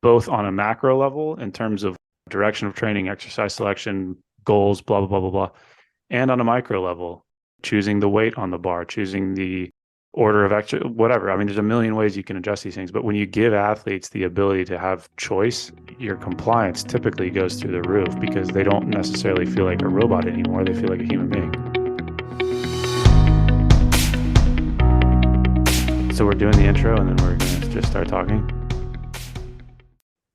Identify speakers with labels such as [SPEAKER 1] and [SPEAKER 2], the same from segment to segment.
[SPEAKER 1] both on a macro level in terms of direction of training, exercise selection, goals, blah, blah, blah, blah, blah, and on a micro level, choosing the weight on the bar, choosing the order of extra, whatever. I mean, there's a million ways you can adjust these things, but when you give athletes the ability to have choice, your compliance typically goes through the roof because they don't necessarily feel like a robot anymore. They feel like a human being. So we're doing the intro and then we're going to just start talking.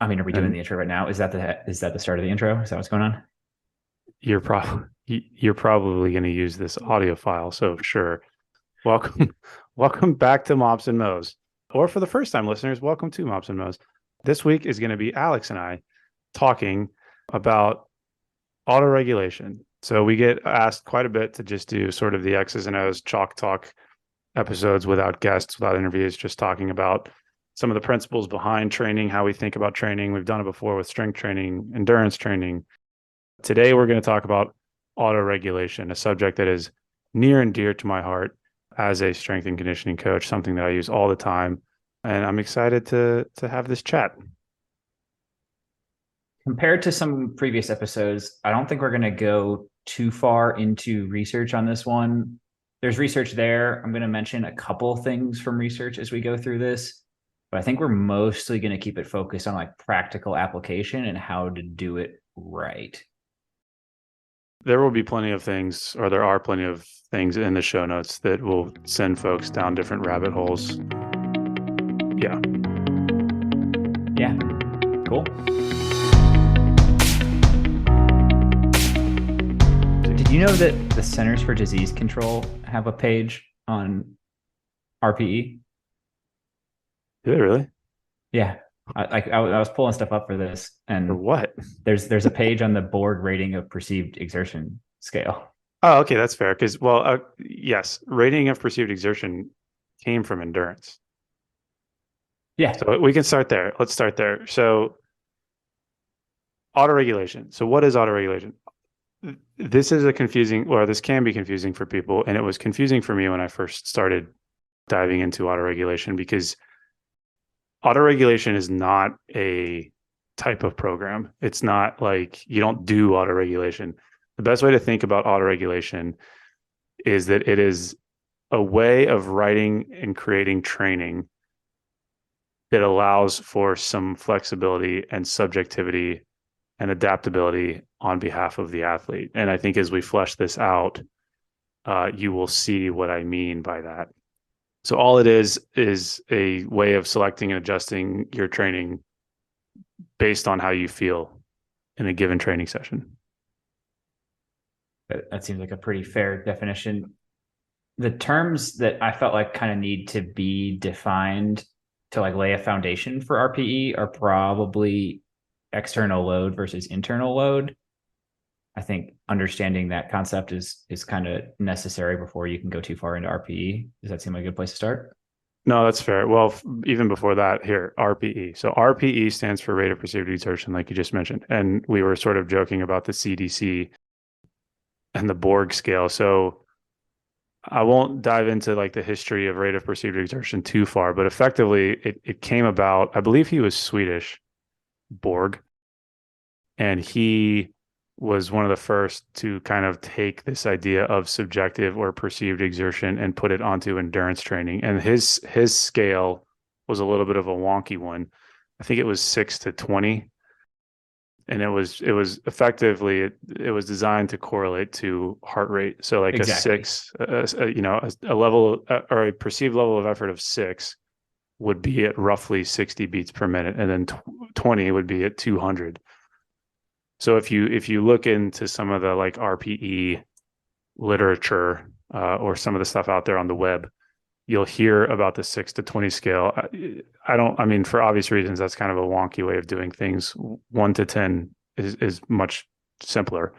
[SPEAKER 2] I mean, are we doing the intro right now? Is that the start of the intro? Is that what's going on?
[SPEAKER 1] You're probably going to use this audio file, so sure. Welcome back to Mops and Mo's, or for the first time listeners, welcome to Mops and Mo's. This week is going to be Alex and I talking about autoregulation. So we get asked quite a bit to just do sort of the X's and O's chalk talk episodes without guests, without interviews, just talking about some of the principles behind training, how we think about training. We've done it before with strength training, endurance training. Today, we're going to talk about autoregulation, a subject that is near and dear to my heart as a strength and conditioning coach, something that I use all the time. And I'm excited to have this chat.
[SPEAKER 2] Compared to some previous episodes, I don't think we're going to go too far into research on this one. There's research there. I'm going to mention a couple things from research as we go through this, but I think we're mostly going to keep it focused on like practical application and how to do it right.
[SPEAKER 1] There will be plenty of things, or there are plenty of things in the show notes that will send folks down different rabbit holes. Yeah.
[SPEAKER 2] Yeah. Cool. Did you know that the Centers for Disease Control have a page on RPE?
[SPEAKER 1] Do they really?
[SPEAKER 2] Yeah. I was pulling stuff up for this, and
[SPEAKER 1] For what?
[SPEAKER 2] There's a page on the Borg rating of perceived exertion scale.
[SPEAKER 1] Oh, okay, that's fair. Because, yes, rating of perceived exertion came from endurance.
[SPEAKER 2] Yeah.
[SPEAKER 1] So we can start there. Let's start there. So autoregulation. So what is autoregulation? This is this can be confusing for people. And it was confusing for me when I first started diving into autoregulation, because autoregulation is not a type of program. It's not like you don't do autoregulation. The best way to think about autoregulation is that it is a way of writing and creating training that allows for some flexibility and subjectivity and adaptability on behalf of the athlete. And I think as we flesh this out, you will see what I mean by that. So all it is a way of selecting and adjusting your training based on how you feel in a given training session.
[SPEAKER 2] That seems like a pretty fair definition. The terms that I felt like kind of need to be defined to like lay a foundation for RPE are probably external load versus internal load. I think understanding that concept is kind of necessary before you can go too far into RPE. Does that seem like a good place to start?
[SPEAKER 1] No, that's fair. Well, even before that, here, RPE. So RPE stands for rate of perceived exertion, like you just mentioned. And we were sort of joking about the CDC and the Borg scale. So I won't dive into like the history of rate of perceived exertion too far, but effectively it came about, I believe he was Swedish, Borg, and he was one of the first to kind of take this idea of subjective or perceived exertion and put it onto endurance training. And his scale was a little bit of a wonky one. I think it was 6 to 20. And it was effectively, it was designed to correlate to heart rate. So like
[SPEAKER 2] Exactly.
[SPEAKER 1] a 6, a level or a perceived level of effort of 6 would be at roughly 60 beats per minute. And then 20 would be at 200. So if you look into some of the like RPE literature or some of the stuff out there on the web, you'll hear about the 6 to 20 scale. I mean, for obvious reasons, that's kind of a wonky way of doing things. 1 to 10 is much simpler,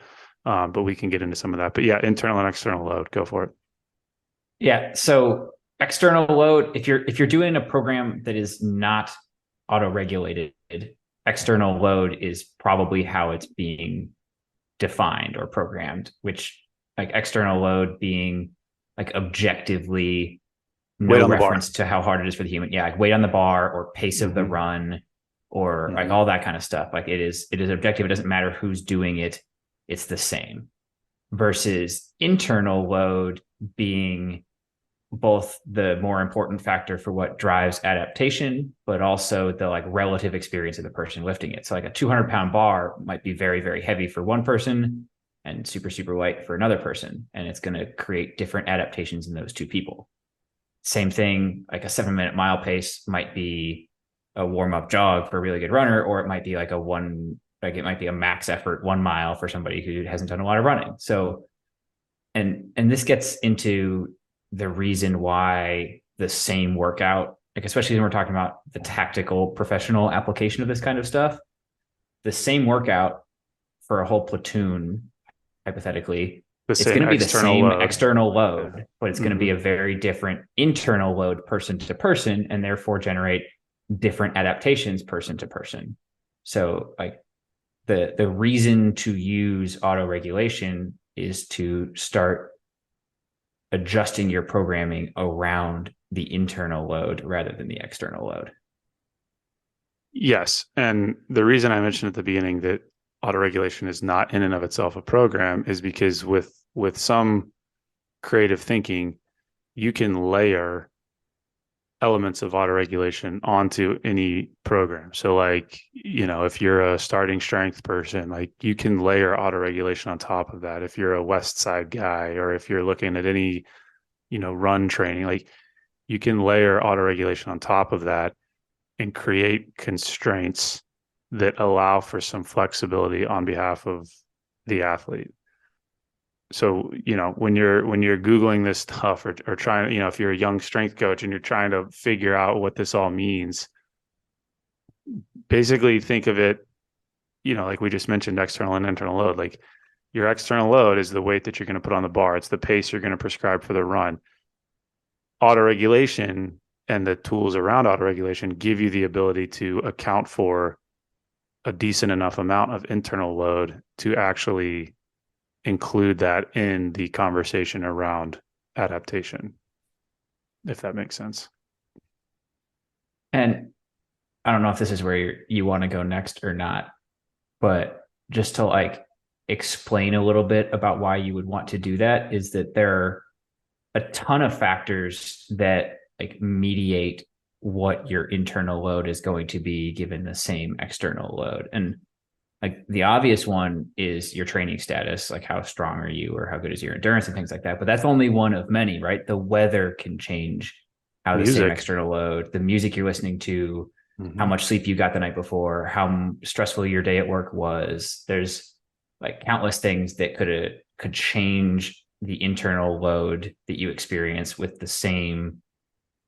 [SPEAKER 1] but we can get into some of that. But yeah, internal and external load, go for it.
[SPEAKER 2] Yeah. So external load, if you're doing a program that is not auto-regulated, external load is probably how it's being defined or programmed, which like external load being like objectively no reference to how hard it is for the human. Yeah, like weight on the bar or pace of the run or like all that kind of stuff. Like it is objective. It doesn't matter who's doing it. It's the same. Versus internal load being both the more important factor for what drives adaptation, but also the like relative experience of the person lifting it. So like a 200-pound bar might be very, very heavy for one person and super, super light for another person. And it's going to create different adaptations in those two people. Same thing, like a 7-minute mile pace might be a warm-up jog for a really good runner, or it might be like it might be a max effort 1 mile for somebody who hasn't done a lot of running. So, and this gets into the reason why the same workout, like especially when we're talking about the tactical professional application of this kind of stuff, the same workout for a whole platoon, hypothetically, it's going to be the same external load, but it's going to be a very different internal load person to person, and therefore generate different adaptations person to person. So like the reason to use autoregulation is to start adjusting your programming around the internal load rather than the external load.
[SPEAKER 1] Yes. And the reason I mentioned at the beginning that autoregulation is not in and of itself a program is because with some creative thinking, you can layer elements of autoregulation onto any program. So like, if you're a starting strength person, like you can layer autoregulation on top of that. If you're a West Side guy, or if you're looking at any, run training, like you can layer autoregulation on top of that and create constraints that allow for some flexibility on behalf of the athlete. So, when you're Googling this stuff or trying, if you're a young strength coach and you're trying to figure out what this all means, basically think of it, like we just mentioned, external and internal load. Like your external load is the weight that you're going to put on the bar. It's the pace you're going to prescribe for the run. Autoregulation and the tools around autoregulation give you the ability to account for a decent enough amount of internal load to actually include that in the conversation around adaptation, if that makes sense.
[SPEAKER 2] And I don't know if this is where you want to go next or not, but just to like explain a little bit about why you would want to do that is that there are a ton of factors that like mediate what your internal load is going to be given the same external load. And like the obvious one is your training status, like how strong are you or how good is your endurance and things like that. But that's only one of many, right? The weather can change how the same external load, the music you're listening to, how much sleep you got the night before, how stressful your day at work was. There's like countless things that could change the internal load that you experience with the same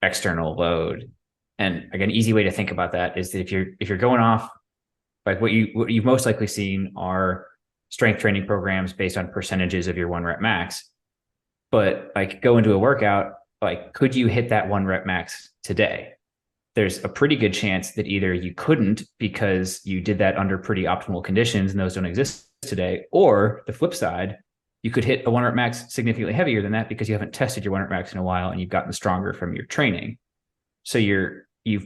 [SPEAKER 2] external load. And again, an easy way to think about that is that if you're going off, like what you've most likely seen are strength training programs based on percentages of your 1 rep max. But like go into a workout, like could you hit that 1 rep max today? There's a pretty good chance that either you couldn't because you did that under pretty optimal conditions and those don't exist today, or the flip side, you could hit a 1 rep max significantly heavier than that because you haven't tested your 1 rep max in a while and you've gotten stronger from your training. So you've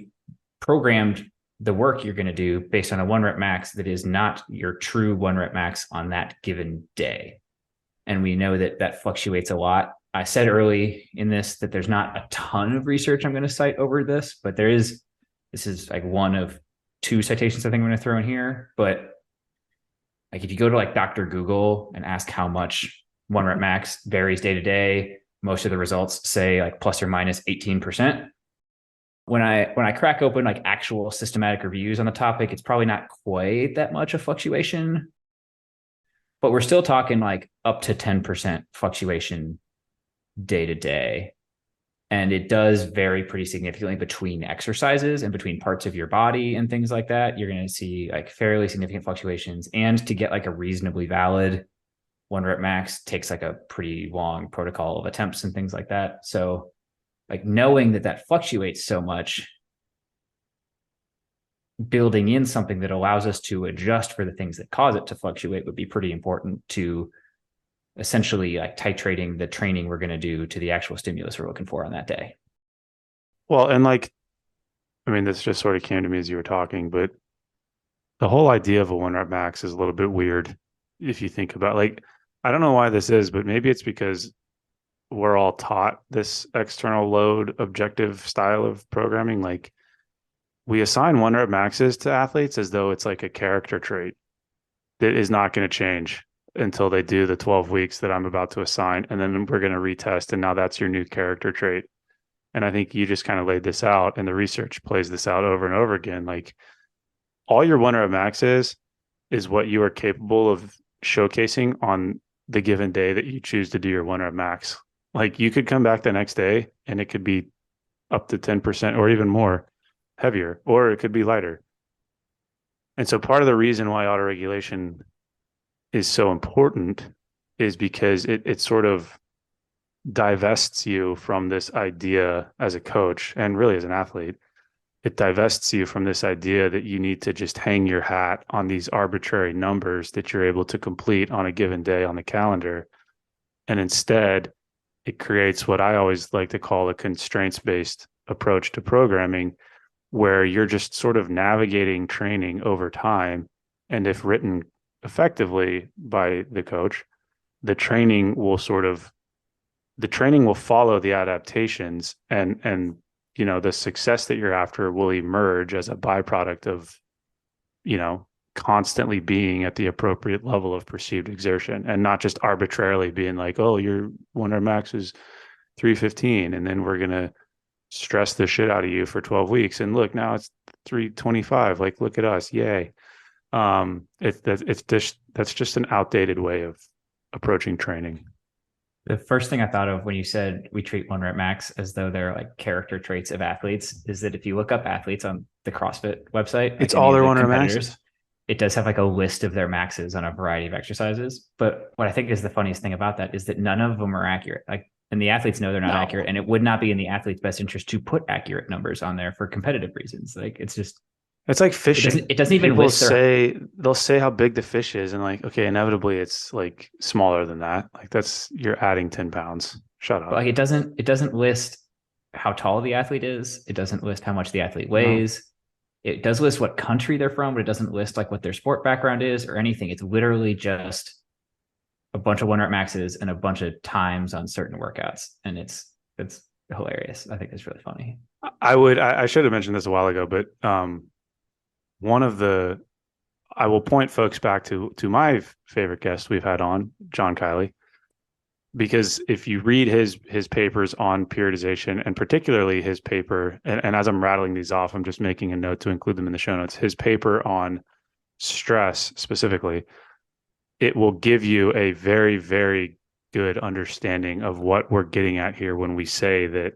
[SPEAKER 2] programmed the work you're going to do based on a 1 rep max that is not your true 1 rep max on that given day. And we know that fluctuates a lot. I said early in this that there's not a ton of research I'm going to cite over this, but this is like one of 2 citations I think I'm going to throw in here. But like if you go to like Dr. Google and ask how much 1 rep max varies day to day, most of the results say like plus or minus 18%. When I crack open like actual systematic reviews on the topic, it's probably not quite that much of fluctuation, but we're still talking like up to 10% fluctuation day to day. And it does vary pretty significantly between exercises and between parts of your body and things like that. You're going to see like fairly significant fluctuations, and to get like a reasonably valid 1 rep max takes like a pretty long protocol of attempts and things like that. So like knowing that fluctuates so much, building in something that allows us to adjust for the things that cause it to fluctuate would be pretty important to essentially like titrating the training we're going to do to the actual stimulus we're looking for on that day.
[SPEAKER 1] Well, and like, I mean, this just sort of came to me as you were talking, but the whole idea of a one rep max is a little bit weird if you think about like I don't know why this is, but maybe it's because we're all taught this external load objective style of programming. Like we assign one rep maxes to athletes as though it's like a character trait that is not going to change until they do the 12 weeks that I'm about to assign. And then we're going to retest. And now that's your new character trait. And I think you just kind of laid this out, and the research plays this out over and over again. Like all your one rep max is what you are capable of showcasing on the given day that you choose to do your one rep max. Like you could come back the next day and it could be up to 10% or even more heavier, or it could be lighter. And so part of the reason why autoregulation is so important is because it sort of divests you from this idea as a coach and really as an athlete. It divests you from this idea that you need to just hang your hat on these arbitrary numbers that you're able to complete on a given day on the calendar. And instead, it creates what I always like to call a constraints-based approach to programming, where you're just sort of navigating training over time. And if written effectively by the coach, the training will follow the adaptations, and you know the success that you're after will emerge as a byproduct of you know constantly being at the appropriate level of perceived exertion, and not just arbitrarily being like, oh, your one rep max is 315 and then we're going to stress the shit out of you for 12 weeks and look, now it's 325, like look at us, yay. That's just an outdated way of approaching training.
[SPEAKER 2] The first thing I thought of when you said we treat one rep max as though they're like character traits of athletes is that if you look up athletes on the CrossFit website, like
[SPEAKER 1] It's
[SPEAKER 2] any
[SPEAKER 1] all
[SPEAKER 2] of
[SPEAKER 1] their
[SPEAKER 2] the
[SPEAKER 1] one rep
[SPEAKER 2] competitors,
[SPEAKER 1] maxes.
[SPEAKER 2] it does have like a list of their maxes on a variety of exercises. But what I think is the funniest thing about that is that none of them are accurate. Like, and the athletes know they're not accurate, and it would not be in the athlete's best interest to put accurate numbers on there for competitive reasons. Like, it's just
[SPEAKER 1] It's like
[SPEAKER 2] it doesn't
[SPEAKER 1] fishing.
[SPEAKER 2] it doesn't even
[SPEAKER 1] People
[SPEAKER 2] list their
[SPEAKER 1] say they'll say how big the fish is, and like, okay, inevitably it's like smaller than that. Like that's you're adding 10 pounds. Shut
[SPEAKER 2] but
[SPEAKER 1] up.
[SPEAKER 2] like it doesn't list how tall the athlete is. It doesn't list how much the athlete
[SPEAKER 1] No.
[SPEAKER 2] weighs. It does list what country they're from, but it doesn't list like what their sport background is or anything. It's literally just a bunch of one rep maxes and a bunch of times on certain workouts. And it's hilarious. I think it's really funny.
[SPEAKER 1] I should have mentioned this a while ago, but one of the I will point folks back to my favorite guest we've had on, John Kiley, because if you read his papers on periodization, and particularly his paper, and as I'm rattling these off, I'm just making a note to include them in the show notes. His paper on stress specifically, it will give you a very, very good understanding of what we're getting at here when we say that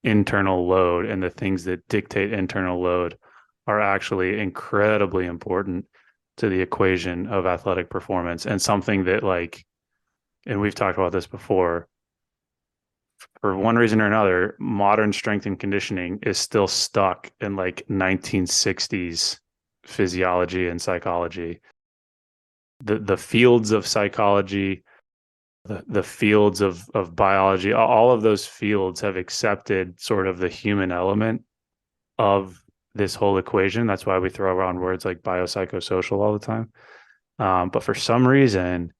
[SPEAKER 1] internal load and the things that dictate internal load are actually incredibly important to the equation of athletic performance, and something that like, and we've talked about this before, for one reason or another, modern strength and conditioning is still stuck in like 1960s physiology and psychology. The fields of psychology, the fields of biology, all of those fields have accepted sort of the human element of this whole equation. That's why we throw around words like biopsychosocial all the time. But for some reason,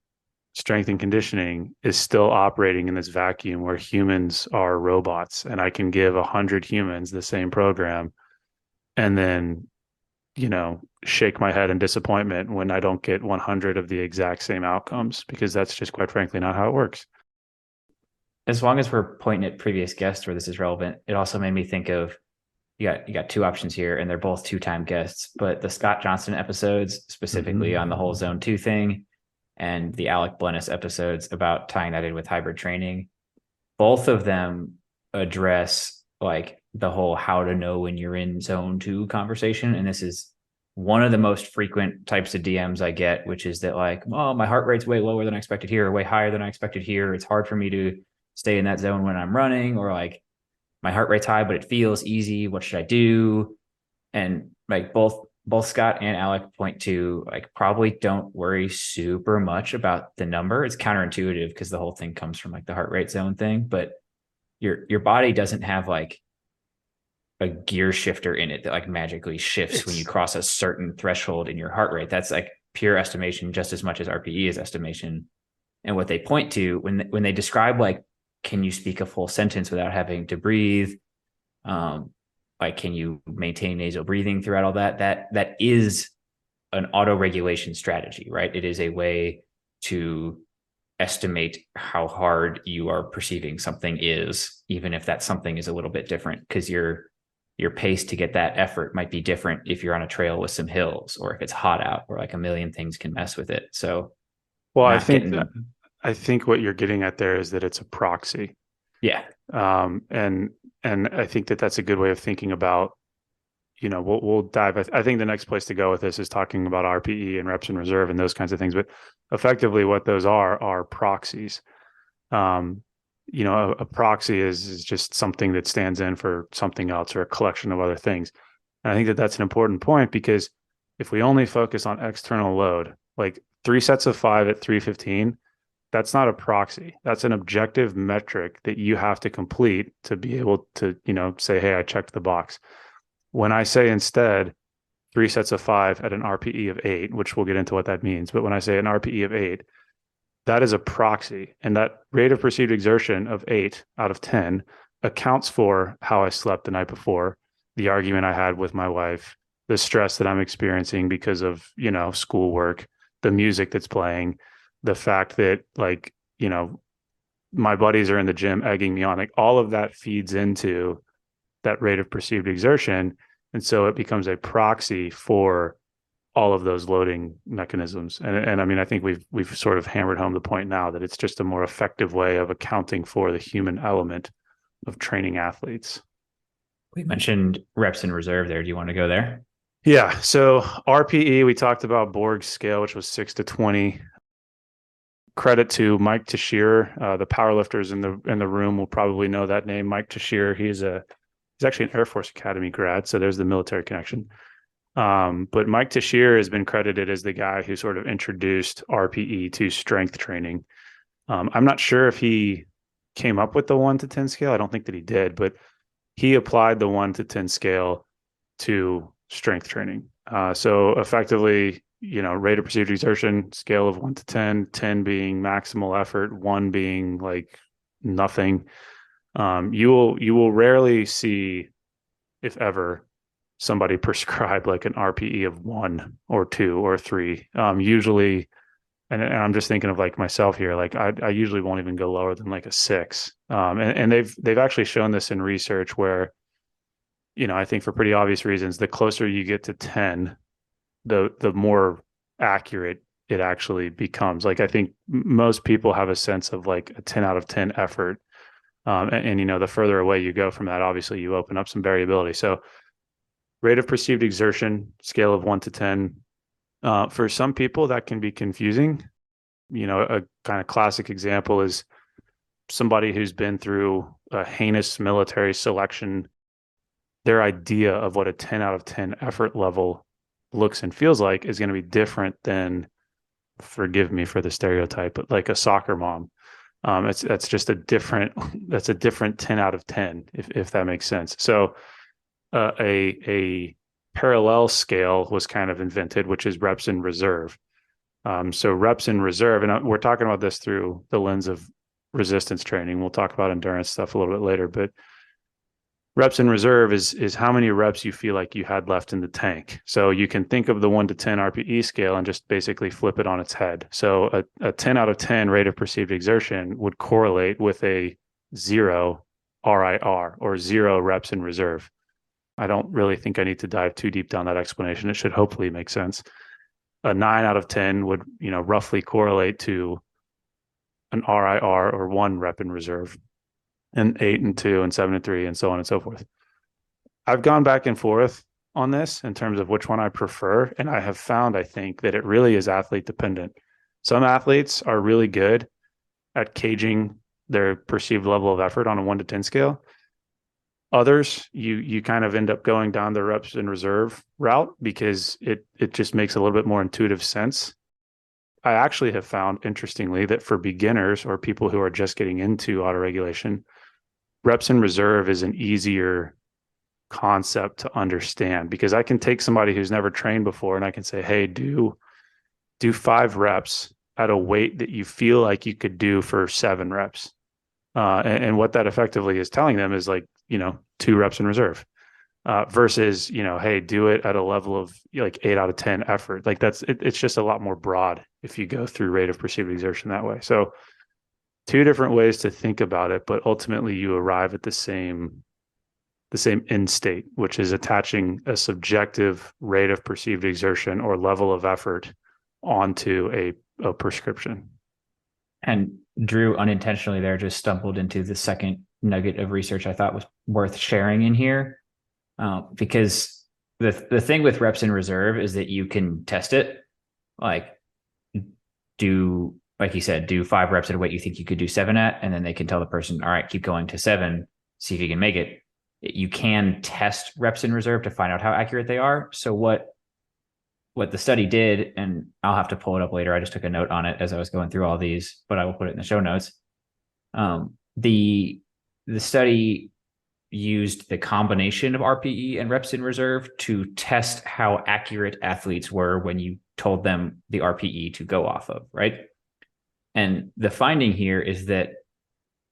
[SPEAKER 1] strength and conditioning is still operating in this vacuum where humans are robots, and I can give 100 humans the same program and then, shake my head in disappointment when I don't get 100 of the exact same outcomes, because that's just quite frankly not how it works.
[SPEAKER 2] As long as we're pointing at previous guests where this is relevant, it also made me think of you got two options here, and they're both 2-time guests, but the Scott Johnston episodes specifically on the whole zone 2 thing, and the Alec Blennis episodes about tying that in with hybrid training, both of them address like the whole how to know when you're in zone 2 conversation. And this is one of the most frequent types of DMs I get, which is that like, oh, my heart rate's way lower than I expected here, or way higher than I expected here. It's hard for me to stay in that zone when I'm running, or like my heart rate's high, but it feels easy. What should I do? And like both Scott and Alec point to like, probably don't worry super much about the number. It's counterintuitive because the whole thing comes from like the heart rate zone thing, but your body doesn't have like a gear shifter in it that like magically shifts when you cross a certain threshold in your heart rate. That's like pure estimation just as much as RPE is estimation. And what they point to when they describe like, can you speak a full sentence without having to breathe? Like, can you maintain nasal breathing throughout all that? That is an auto regulation strategy, right? It is a way to estimate how hard you are perceiving something is, even if that something is a little bit different, because your pace to get that effort might be different if you're on a trail with some hills or if it's hot out, or like a million things can mess with it. So
[SPEAKER 1] Well,
[SPEAKER 2] not getting,
[SPEAKER 1] I think what you're getting at there is that it's a proxy.
[SPEAKER 2] yeah,
[SPEAKER 1] And I think that that's a good way of thinking about, we'll dive. I think the next place to go with this is talking about RPE and reps in reserve and those kinds of things. But effectively, what those are proxies. A proxy is just something that stands in for something else or a collection of other things. And I think that that's an important point, because if we only focus on external load, like 3 sets of 5 at 315, that's not a proxy. That's an objective metric that you have to complete to be able to, say, hey, I checked the box. When I say instead 3 sets of 5 at an RPE of 8, which we'll get into what that means, but when I say an RPE of 8, that is a proxy. And that rate of perceived exertion of 8 out of 10 accounts for how I slept the night before, the argument I had with my wife, the stress that I'm experiencing because of, schoolwork, the music that's playing, the fact that, like, my buddies are in the gym egging me on. Like, all of that feeds into that rate of perceived exertion. And so it becomes a proxy for all of those loading mechanisms. And I mean, I think we've sort of hammered home the point now that it's just a more effective way of accounting for the human element of training athletes.
[SPEAKER 2] we mentioned reps in reserve there. Do you want to go there?
[SPEAKER 1] Yeah. So RPE, we talked about Borg's scale, which was 6 to 20. Credit to Mike Tashir. The powerlifters in the room will probably know that name, Mike Tashir. He's actually an Air Force Academy grad, so there's the military connection. But Mike Tashir has been credited as the guy who sort of introduced RPE to strength training. I'm not sure if he came up with the 1 to 10 scale. I don't think that he did, but he applied the 1 to 10 scale to strength training. So effectively, rate of perceived exertion, scale of 1 to 10, 10 being maximal effort, 1 being like nothing. You will rarely see, if ever, somebody prescribe like an RPE of 1 or 2 or 3. Usually, and I'm just thinking of like myself here, like I usually won't even go lower than like a 6. And they've actually shown this in research where, I think for pretty obvious reasons, the closer you get to 10, the more accurate it actually becomes. Like, I think most people have a sense of like a 10 out of 10 effort. And the further away you go from that, obviously you open up some variability. So rate of perceived exertion, scale of 1 to 10. For some people, that can be confusing. A kind of classic example is somebody who's been through a heinous military selection. Their idea of what a 10 out of 10 effort level looks and feels like is going to be different than, forgive me for the stereotype, but like a soccer mom. That's a different 10 out of 10, if that makes sense. So a parallel scale was kind of invented, which is reps in reserve. So reps in reserve, and we're talking about this through the lens of resistance training. We'll talk about endurance stuff a little bit later, but reps in reserve is how many reps you feel like you had left in the tank. So you can think of the 1 to 10 RPE scale and just basically flip it on its head. So a 10 out of 10 rate of perceived exertion would correlate with a 0 RIR, or 0 reps in reserve. I don't really think I need to dive too deep down that explanation. It should hopefully make sense. A 9 out of 10 would, roughly correlate to an RIR, or 1 rep in reserve, and 8 and 2 and 7 and 3 and so on and so forth. I've gone back and forth on this in terms of which one I prefer, and I have found, I think, that it really is athlete dependent. Some athletes are really good at caging their perceived level of effort on a 1 to 10 scale. Others, you kind of end up going down the reps in reserve route because it just makes a little bit more intuitive sense. I actually have found, interestingly, that for beginners or people who are just getting into autoregulation, reps in reserve is an easier concept to understand, because I can take somebody who's never trained before and I can say, hey, do 5 reps at a weight that you feel like you could do for 7 reps. And what that effectively is telling them is like, 2 reps in reserve, versus, hey, do it at a level of like 8 out of 10 effort. Like it's just a lot more broad if you go through rate of perceived exertion that way. So 2 different ways to think about it, but ultimately you arrive at the same end state, which is attaching a subjective rate of perceived exertion or level of effort onto a prescription.
[SPEAKER 2] And Drew unintentionally there just stumbled into the second nugget of research I thought was worth sharing in here, because the thing with reps in reserve is that you can test it, like like you said, do 5 reps at a weight you think you could do 7 at, and then they can tell the person, all right, keep going to 7, see if you can make it. You can test reps in reserve to find out how accurate they are. So what the study did, and I'll have to pull it up later. I just took a note on it as I was going through all these, but I will put it in the show notes. The study used the combination of RPE and reps in reserve to test how accurate athletes were when you told them the RPE to go off of, right? And the finding here is that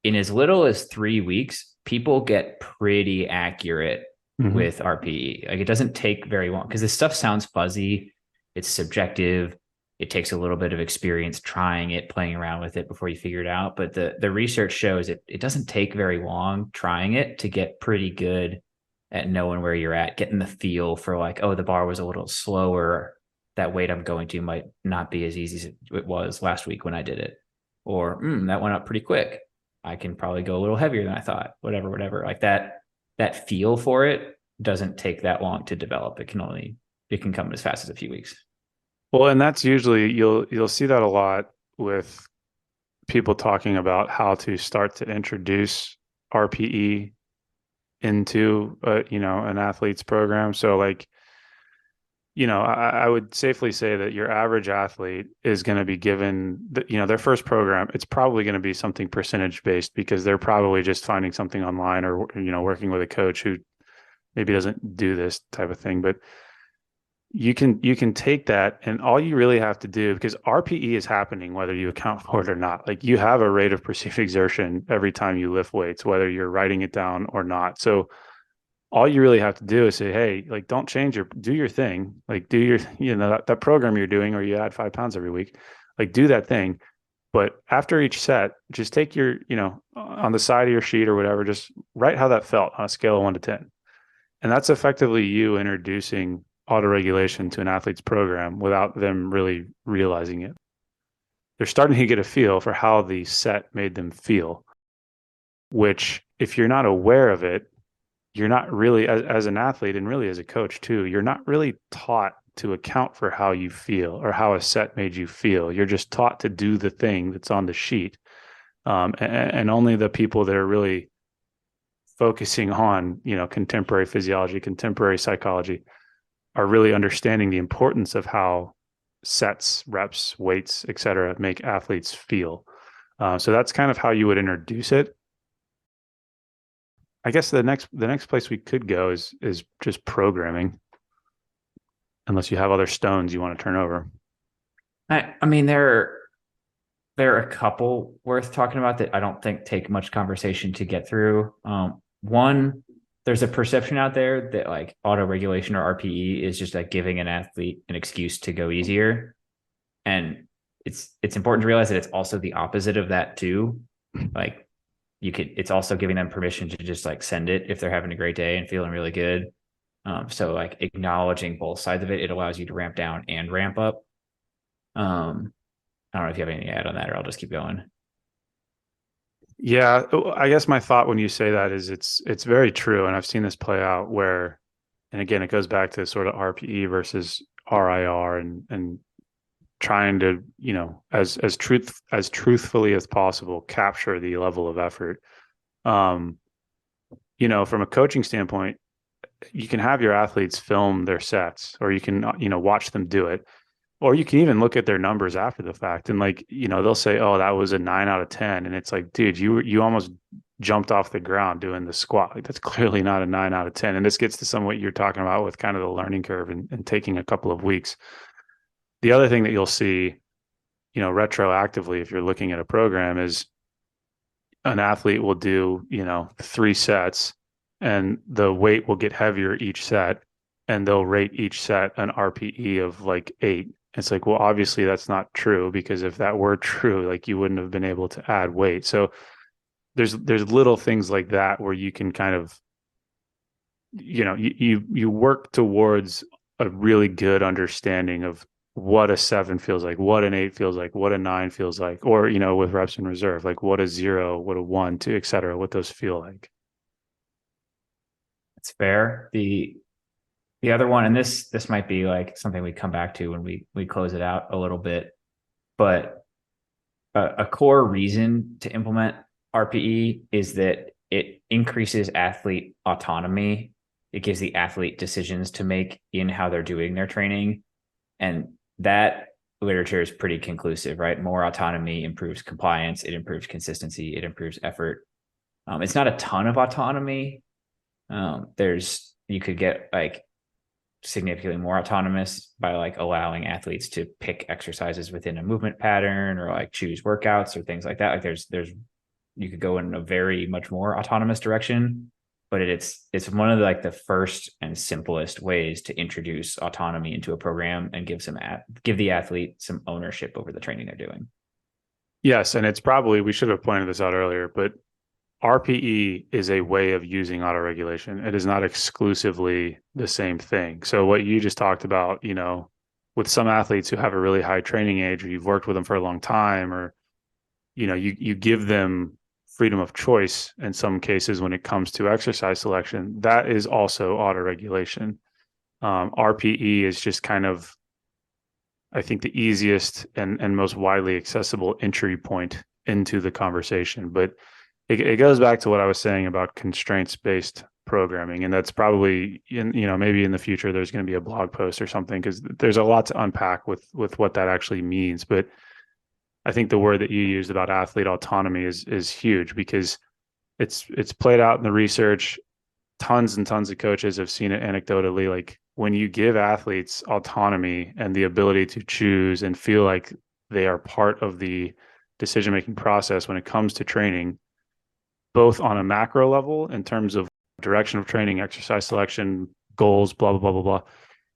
[SPEAKER 2] in as little as 3 weeks, people get pretty accurate with RPE. Like it doesn't take very long because this stuff sounds fuzzy. It's subjective. It takes a little bit of experience trying it, playing around with it before you figure it out. But the research shows it doesn't take very long trying it to get pretty good at knowing where you're at, getting the feel for like, oh, the bar was a little slower. That weight I'm going to might not be as easy as it was last week when I did it. Or that went up pretty quick. I can probably go a little heavier than I thought, whatever. Like that feel for it doesn't take that long to develop. It can come as fast as a few weeks.
[SPEAKER 1] Well, and that's usually you'll see that a lot with people talking about how to start to introduce RPE into an athlete's program. So like, I would safely say that your average athlete is going to be given their first program. It's probably going to be something percentage based because they're probably just finding something online or working with a coach who maybe doesn't do this type of thing. But you can take that, and all you really have to do, because RPE is happening whether you account for it or not. Like you have a rate of perceived exertion every time you lift weights, whether you're writing it down or not. So all you really have to do is say, hey, like don't change do your thing, like do your, that program you're doing, or you add 5 pounds every week, like do that thing. But after each set, just take your, on the side of your sheet or whatever, just write how that felt on a scale of 1 to 10. And that's effectively you introducing autoregulation to an athlete's program without them really realizing it. They're starting to get a feel for how the set made them feel, which if you're not aware of it, you're not really, as an athlete and really as a coach too, you're not really taught to account for how you feel or how a set made you feel. You're just taught to do the thing that's on the sheet. And only the people that are really focusing on, contemporary physiology, contemporary psychology, are really understanding the importance of how sets, reps, weights, et cetera, make athletes feel. So that's kind of how you would introduce it. I guess the next place we could go is just programming, unless you have other stones you want to turn over.
[SPEAKER 2] I mean, there are a couple worth talking about that I don't think take much conversation to get through. One, there's a perception out there that like autoregulation or RPE is just like giving an athlete an excuse to go easier. And it's important to realize that it's also the opposite of that too. Like it's also giving them permission to just like send it if they're having a great day and feeling really good. So like acknowledging both sides of it, it allows you to ramp down and ramp up. I don't know if you have anything to add on that, or I'll just keep going.
[SPEAKER 1] Yeah, I guess my thought when you say that is it's very true, and I've seen this play out where, and again, it goes back to sort of RPE versus RIR, and trying to as truthfully as possible capture the level of effort. From a coaching standpoint, you can have your athletes film their sets, or you can watch them do it. Or you can even look at their numbers after the fact and they'll say, oh, that was a 9 out of 10. And it's like, dude, you almost jumped off the ground doing the squat. Like, that's clearly not a 9 out of 10. And this gets to some of what you're talking about with kind of the learning curve and taking a couple of weeks. The other thing that you'll see, retroactively, if you're looking at a program, is an athlete will do, 3 sets, and the weight will get heavier each set, and they'll rate each set an RPE of like 8. It's like, well, obviously that's not true, because if that were true, like, you wouldn't have been able to add weight. So there's little things like that where you can kind of, you work towards a really good understanding of what a 7 feels like, what an 8 feels like, what a 9 feels like, or, with reps in reserve, like what a 0, what a 1, 2, et cetera, what those feel like.
[SPEAKER 2] It's fair. The other one, and this might be like something we come back to when we close it out a little bit, but a core reason to implement RPE is that it increases athlete autonomy. It gives the athlete decisions to make in how they're doing their training. And that literature is pretty conclusive, right? More autonomy improves compliance, it improves consistency, it improves effort. It's not a ton of autonomy. You could get like significantly more autonomous by like allowing athletes to pick exercises within a movement pattern, or like choose workouts or things like that. Like there's you could go in a very much more autonomous direction, but it's one of the first and simplest ways to introduce autonomy into a program and give the athlete some ownership over the training they're doing.
[SPEAKER 1] Yes, and it's probably, we should have pointed this out earlier, but RPE is a way of using autoregulation. It is not exclusively the same thing. So what you just talked about, with some athletes who have a really high training age, or you've worked with them for a long time, or, you give them freedom of choice in some cases when it comes to exercise selection, that is also autoregulation. RPE is just kind of, I think, the easiest and most widely accessible entry point into the conversation. But it goes back to what I was saying about constraints-based programming. And that's probably, maybe in the future, there's going to be a blog post or something, because there's a lot to unpack with what that actually means. But I think the word that you used about athlete autonomy is huge, because it's played out in the research. Tons and tons of coaches have seen it anecdotally. Like, when you give athletes autonomy and the ability to choose and feel like they are part of the decision-making process when it comes to training, both on a macro level in terms of direction of training, exercise selection, goals, blah, blah, blah, blah, blah,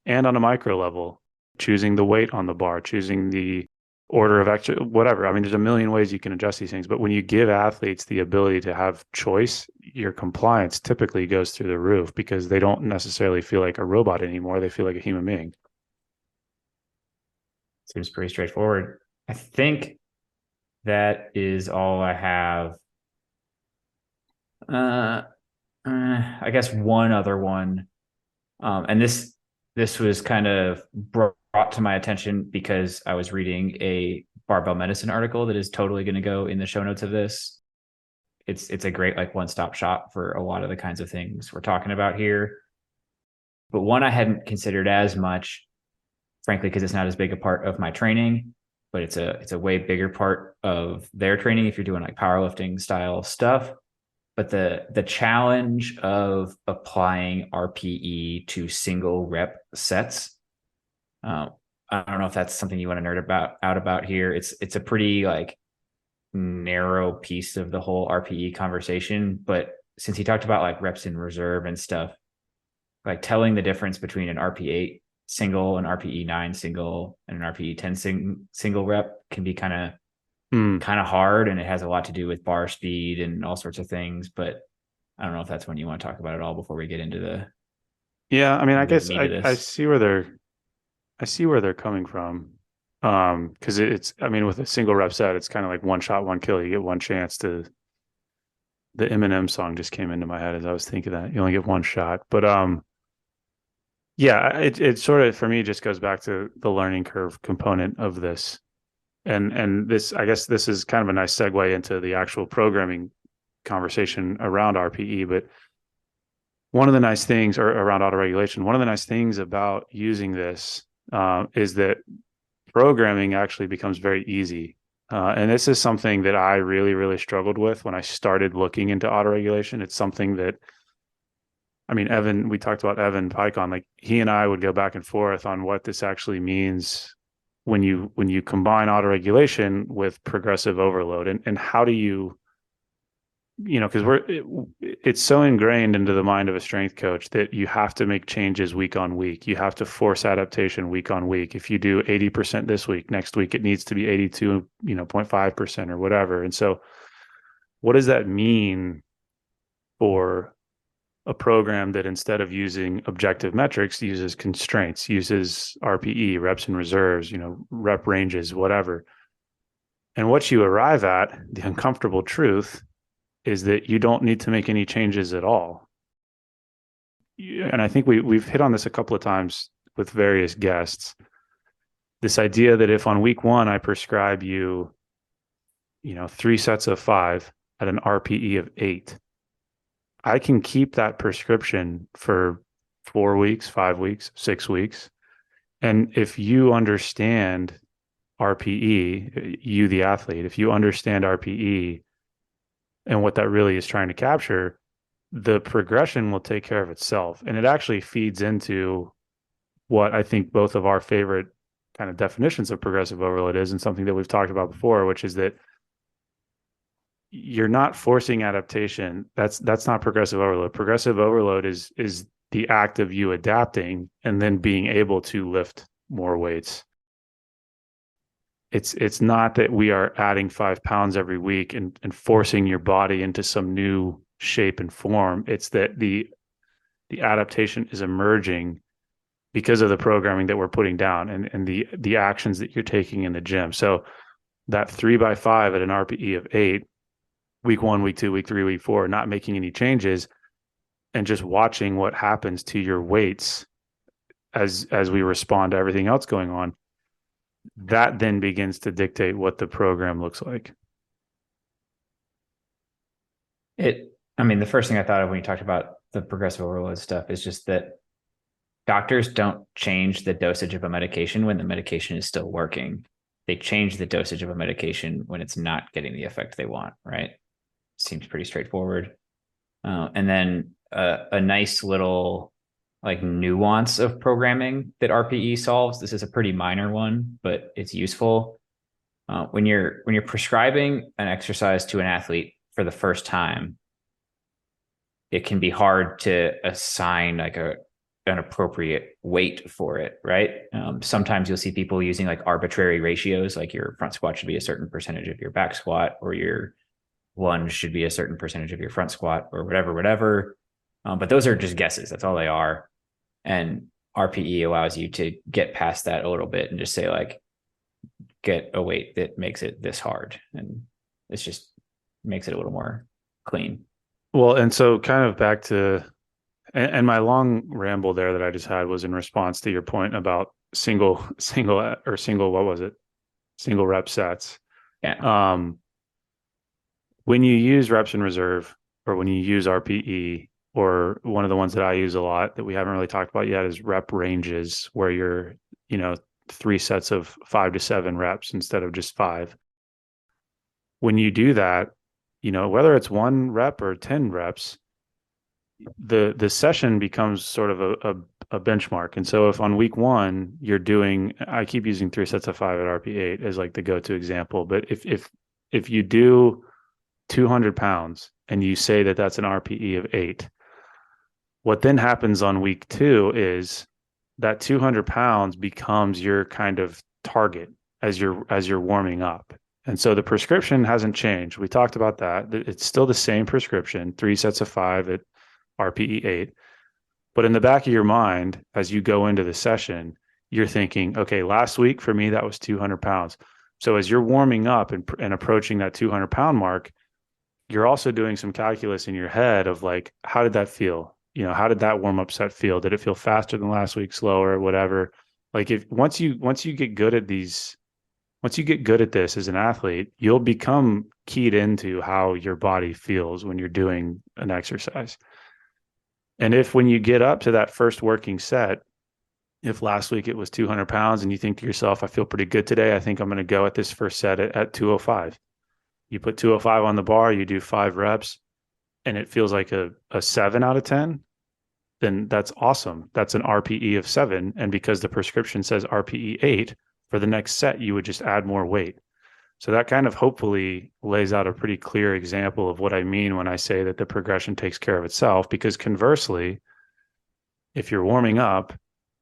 [SPEAKER 1] and on a micro level, choosing the weight on the bar, choosing the order of whatever. I mean, there's a million ways you can adjust these things, but when you give athletes the ability to have choice, your compliance typically goes through the roof, because they don't necessarily feel like a robot anymore. They feel like a human being.
[SPEAKER 2] Seems pretty straightforward. I think that is all I have. I guess one other one, and this was kind of brought to my attention because I was reading a barbell medicine article that is totally going to go in the show notes of this. It's a great one-stop shop for a lot of the kinds of things we're talking about here. But one I hadn't considered as much, frankly, because it's not as big a part of my training, but it's a way bigger part of their training if you're doing like powerlifting style stuff. But the challenge of applying RPE to single rep sets, I don't know if that's something you want to nerd out about here. It's a pretty narrow piece of the whole RPE conversation. But since he talked about like reps in reserve and stuff, like telling the difference between an RP8 single, an RPE9 single, and an RPE10 single rep can be kind of hard, and it has a lot to do with bar speed and all sorts of things. But I don't know if that's one you want to talk about at all before we get into the
[SPEAKER 1] I mean, I guess I see where they're coming from. Because with a single rep set, it's kind of like one shot, one kill. You get one chance to. The Eminem song just came into my head as I was thinking that you only get one shot. But it sort of, for me, just goes back to the learning curve component of this. And this, I guess this is kind of a nice segue into the actual programming conversation around RPE. But one of the nice things, or around autoregulation, one of the nice things about using this is that programming actually becomes very easy. And this is something that I really, really struggled with when I started looking into autoregulation. It's something that, I mean, Evan, we talked about Evan Pycon, like he and I would go back and forth on what this actually means when you combine autoregulation with progressive overload, and how do you, because it's so ingrained into the mind of a strength coach that you have to make changes week on week. You have to force adaptation week on week. If you do 80% this week, next week it needs to be 82, 0.5% or whatever. And so what does that mean for a program that, instead of using objective metrics, uses constraints, uses RPE, reps and reserves, rep ranges, whatever? And what you arrive at, the uncomfortable truth, is that you don't need to make any changes at all. And I think we've hit on this a couple of times with various guests. This idea that if on week one I prescribe you, 3 sets of 5 at an RPE of 8, I can keep that prescription for 4 weeks, 5 weeks, 6 weeks. And if you understand RPE, you, the athlete, if you understand RPE and what that really is trying to capture, the progression will take care of itself. And it actually feeds into what I think both of our favorite kind of definitions of progressive overload is, and something that we've talked about before, which is that you're not forcing adaptation. That's not progressive overload. Progressive overload is the act of you adapting and then being able to lift more weights. It's not that we are adding 5 pounds every week and forcing your body into some new shape and form. It's that the adaptation is emerging because of the programming that we're putting down and the actions that you're taking in the gym. So that 3x5 at an RPE of 8, week 1, week 2, week 3, week 4, not making any changes and just watching what happens to your weights as we respond to everything else going on, that then begins to dictate what the program looks like.
[SPEAKER 2] The first thing I thought of when you talked about the progressive overload stuff is just that doctors don't change the dosage of a medication when the medication is still working. They change the dosage of a medication when it's not getting the effect they want, right? Seems pretty straightforward. And then a nice little nuance of programming that RPE solves. This is a pretty minor one, but it's useful. When you're prescribing an exercise to an athlete for the first time, it can be hard to assign an appropriate weight for it, right? Sometimes you'll see people using arbitrary ratios, like your front squat should be a certain percentage of your back squat, or your lunge should be a certain percentage of your front squat, or whatever. But those are just guesses. That's all they are. And RPE allows you to get past that a little bit and just say get a weight that makes it this hard. And it's just makes it a little more clean.
[SPEAKER 1] Well, and so kind of back to, and my long ramble there that I just had was in response to your point about single, what was it? Single rep sets.
[SPEAKER 2] Yeah.
[SPEAKER 1] When you use reps in reserve, or when you use RPE, or one of the ones that I use a lot that we haven't really talked about yet is rep ranges, where you're, 3 sets of 5 to 7 reps instead of just 5. When you do that, whether it's 1 rep or 10 reps, the session becomes sort of a benchmark. And so if on week 1 you're doing, I keep using 3 sets of 5 at RP8 as the go-to example, but if you do 200 pounds and you say that that's an RPE of 8, what then happens on week 2 is that 200 pounds becomes your kind of target as you're warming up. And so the prescription hasn't changed. We talked about that. It's still the same prescription, 3 sets of 5 at RPE 8. But in the back of your mind, as you go into the session, you're thinking, okay, last week for me, that was 200 pounds. So as you're warming up and approaching that 200-pound mark, you're also doing some calculus in your head of how did that feel? How did that warm up set feel? Did it feel faster than last week, slower, whatever? Once you get good at these, once you get good at this as an athlete, you'll become keyed into how your body feels when you're doing an exercise. And if when you get up to that first working set, If last week it was 200 pounds and you think to yourself, I feel pretty good today, I think I'm going to go at this first set at 205. You put 205 on the bar, you do 5 reps, and it feels like a 7 out of 10, then that's awesome. That's an RPE of 7. And because the prescription says RPE 8, for the next set, you would just add more weight. So that kind of hopefully lays out a pretty clear example of what I mean when I say that the progression takes care of itself. Because conversely, if you're warming up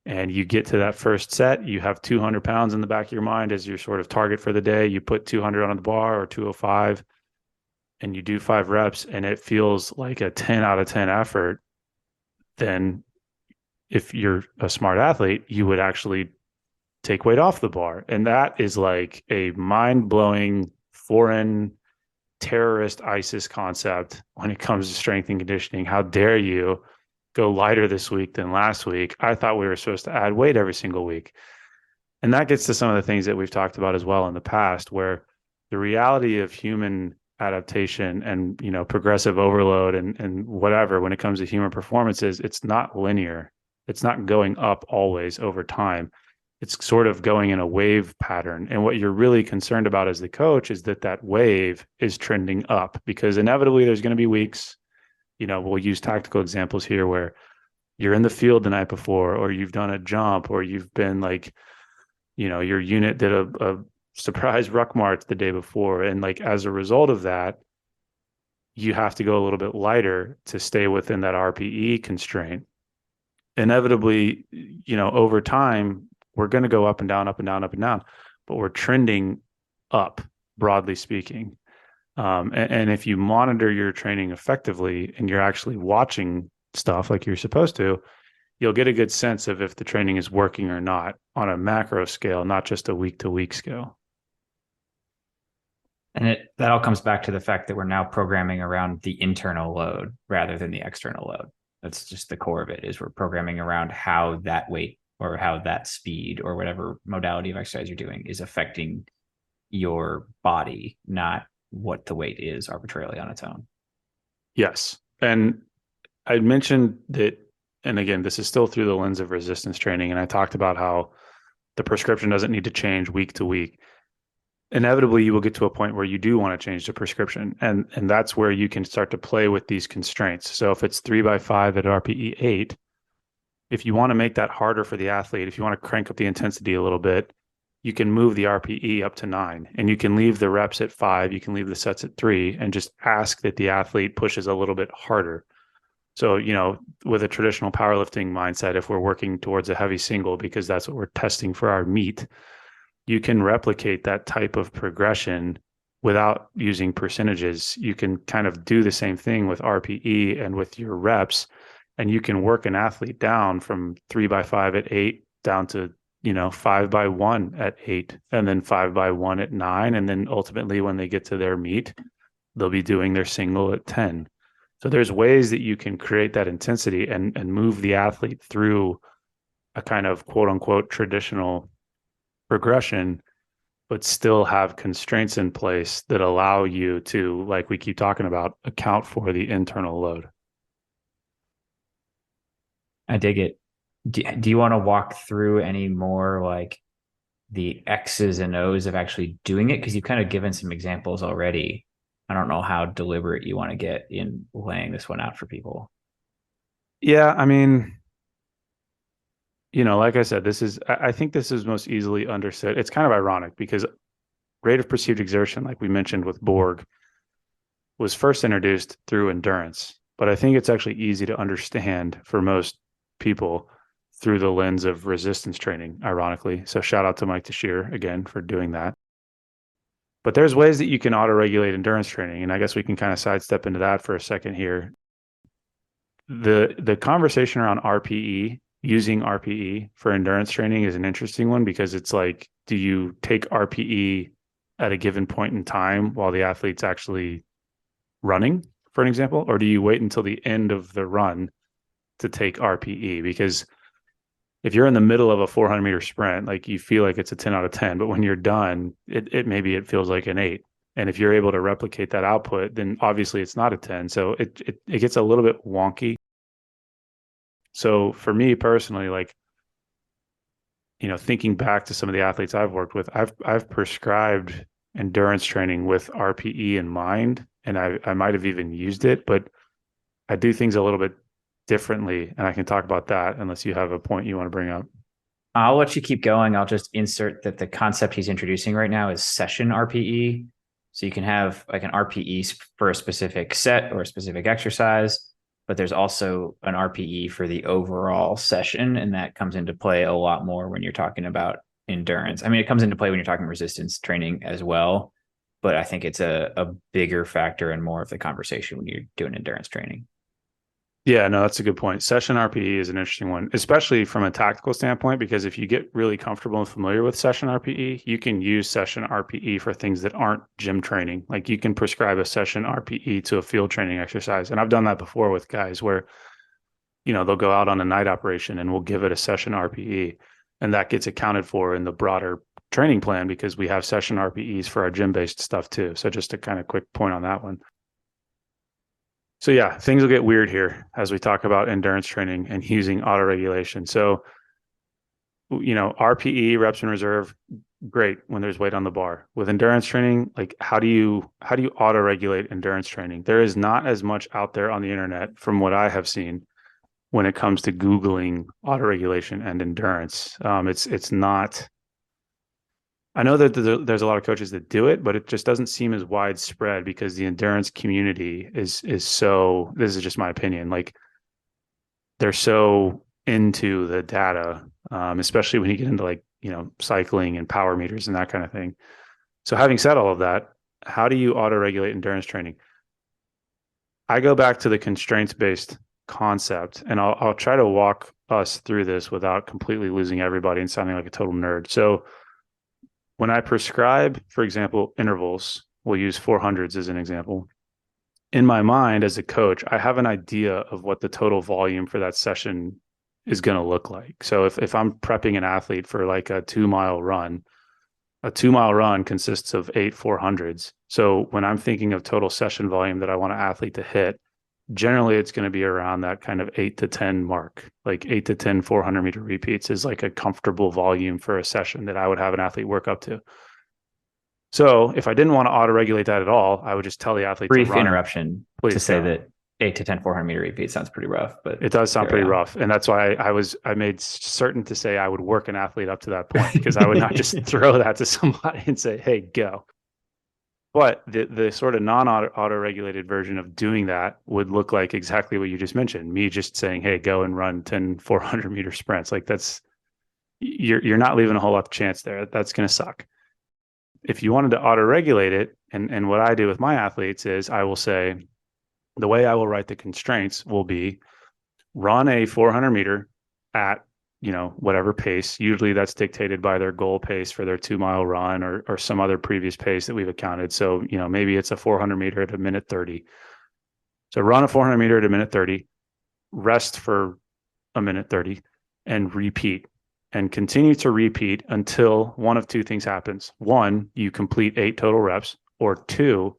[SPEAKER 1] and you get to that first set, you have 200 pounds in the back of your mind as your sort of target for the day. You put 200 on the bar or 205 and you do 5 reps and it feels like a 10 out of 10 effort. Then if you're a smart athlete, you would actually take weight off the bar. And that is like a mind-blowing foreign terrorist ISIS concept when it comes to strength and conditioning. How dare you go lighter this week than last week? I thought we were supposed to add weight every single week. And that gets to some of the things that we've talked about as well in the past, where the reality of human adaptation and, you know, progressive overload and whatever, when it comes to human performance, is it's not linear. It's not going up always over time. It's sort of going in a wave pattern. And what you're really concerned about as the coach is that that wave is trending up, because inevitably there's going to be weeks, you know, we'll use tactical examples here where you're in the field the night before, or you've done a jump, or you've been like, you know, your unit did a surprise ruck march the day before. And like, as a result of that, you have to go a little bit lighter to stay within that RPE constraint. Inevitably, you know, over time, we're going to go up and down, up and down, up and down, but we're trending up, broadly speaking. And if you monitor your training effectively and you're actually watching stuff like you're supposed to, you'll get a good sense of if the training is working or not on a macro scale, not just a week to week scale.
[SPEAKER 2] And that all comes back to the fact that we're now programming around the internal load rather than the external load. That's just the core of it, is we're programming around how that weight or how that speed or whatever modality of exercise you're doing is affecting your body, not what the weight is arbitrarily on its own.
[SPEAKER 1] Yes. And I mentioned that, and again, this is still through the lens of resistance training. And I talked about how the prescription doesn't need to change week to week. Inevitably, you will get to a point where you do want to change the prescription. And that's where you can start to play with these constraints. So if it's 3x5 at RPE 8, if you want to make that harder for the athlete, if you want to crank up the intensity a little bit, you can move the RPE up to 9, and you can leave the reps at 5. You can leave the sets at 3 and just ask that the athlete pushes a little bit harder. So, you know, with a traditional powerlifting mindset, if we're working towards a heavy single, because that's what we're testing for our meet, you can replicate that type of progression without using percentages. You can kind of do the same thing with RPE and with your reps, and you can work an athlete down from 3x5 at 8 down to, you know, 5x1 at 8, and then 5x1 at 9. And then ultimately, when they get to their meet, they'll be doing their single at 10. So there's ways that you can create that intensity and move the athlete through a kind of quote unquote traditional progression, but still have constraints in place that allow you to, like we keep talking about, account for the internal load.
[SPEAKER 2] I dig it. Do you want to walk through any more like the X's and O's of actually doing it? Because you've kind of given some examples already. I don't know how deliberate you want to get in laying this one out for people.
[SPEAKER 1] Yeah, I mean, you know, like I said, I think this is most easily understood. It's kind of ironic because rate of perceived exertion, like we mentioned with Borg, was first introduced through endurance. But I think it's actually easy to understand for most people through the lens of resistance training, ironically. So shout out to Mike Tashir again for doing that. But there's ways that you can auto-regulate endurance training. And I guess we can kind of sidestep into that for a second here. The conversation around RPE, using RPE for endurance training, is an interesting one, because it's like, do you take RPE at a given point in time while the athlete's actually running, for an example, or do you wait until the end of the run to take RPE? Because if you're in the middle of a 400-meter sprint, like, you feel like it's a 10 out of 10, but when you're done, it feels like an 8. And if you're able to replicate that output, then obviously it's not a 10. So it gets a little bit wonky. So for me personally, like, thinking back to some of the athletes I've worked with, I've prescribed endurance training with RPE in mind, and I might have even used it, but I do things a little bit differently, and I can talk about that unless you have a point you want to bring up.
[SPEAKER 2] I'll let you keep going. I'll just insert that the concept he's introducing right now is session RPE. So you can have like an RPE for a specific set or a specific exercise, but there's also an RPE for the overall session. And that comes into play a lot more when you're talking about endurance. I mean, it comes into play when you're talking resistance training as well, but I think it's a bigger factor and more of the conversation when you're doing endurance training.
[SPEAKER 1] Yeah, no, that's a good point. Session RPE is an interesting one, especially from a tactical standpoint, because if you get really comfortable and familiar with session RPE, you can use session RPE for things that aren't gym training. Like you can prescribe a session RPE to a field training exercise. And I've done that before with guys where, they'll go out on a night operation and we'll give it a session RPE. And that gets accounted for in the broader training plan because we have session RPEs for our gym-based stuff too. So just a kind of quick point on that one. So yeah, things will get weird here as we talk about endurance training and using autoregulation. So, RPE, reps in reserve, great when there's weight on the bar. With endurance training, like how do you auto-regulate endurance training? There is not as much out there on the internet from what I have seen when it comes to Googling autoregulation and endurance. It's not. I know that there's a lot of coaches that do it, but it just doesn't seem as widespread because the endurance community is so, this is just my opinion, like they're so into the data, especially when you get into like, cycling and power meters and that kind of thing. So having said all of that, how do you auto-regulate endurance training? I go back to the constraints-based concept, and I'll try to walk us through this without completely losing everybody and sounding like a total nerd. So when I prescribe, for example, intervals, we'll use 400s as an example. In my mind as a coach, I have an idea of what the total volume for that session is going to look like. So if I'm prepping an athlete for like a 2-mile run, a 2-mile run consists of 8 400s. So when I'm thinking of total session volume that I want an athlete to hit, generally it's going to be around that kind of 8 to 10 mark. Like 8 to 10 400-meter repeats is like a comfortable volume for a session that I would have an athlete work up to. So if I didn't want to auto-regulate that at all, I would just tell the athlete
[SPEAKER 2] Brief
[SPEAKER 1] to run.
[SPEAKER 2] interruption to say that 8 to 10 400-meter repeats sounds pretty rough, but
[SPEAKER 1] it does sound pretty rough. And that's why I made certain to say I would work an athlete up to that point because I would not just throw that to somebody and say, hey, go. But the sort of non-auto-regulated version of doing that would look like exactly what you just mentioned. Me just saying, hey, go and run 10 400-meter sprints. Like you're not leaving a whole lot of chance there. That's going to suck. If you wanted to auto-regulate it, and what I do with my athletes is I will say, the way I will write the constraints will be run a 400-meter at whatever pace. Usually that's dictated by their goal pace for their 2-mile run or some other previous pace that we've accounted. So, maybe it's a 400-meter at a minute 30. So run a 400-meter at a minute 30, rest for a minute 30 and repeat and continue to repeat until one of two things happens. One, you complete 8 total reps, or 2,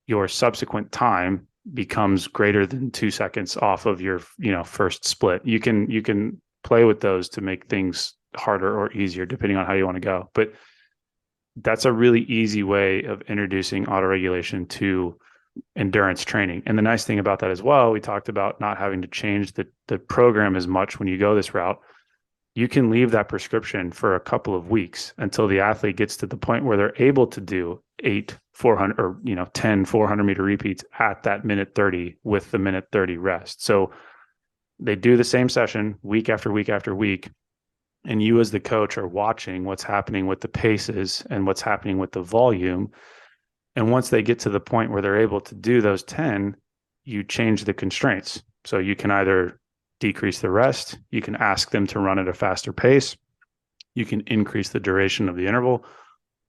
[SPEAKER 1] your subsequent time becomes greater than 2 seconds off of your, first split. You can play with those to make things harder or easier, depending on how you want to go. But that's a really easy way of introducing autoregulation to endurance training. And the nice thing about that as well, we talked about not having to change the program as much when you go this route. You can leave that prescription for a couple of weeks until the athlete gets to the point where they're able to do 8 400 or 10 400-meter repeats at that minute 30 with the minute 30 rest. So they do the same session week after week after week, and you as the coach are watching what's happening with the paces and what's happening with the volume. And once they get to the point where they're able to do those 10, you change the constraints. So you can either decrease the rest, you can ask them to run at a faster pace, you can increase the duration of the interval.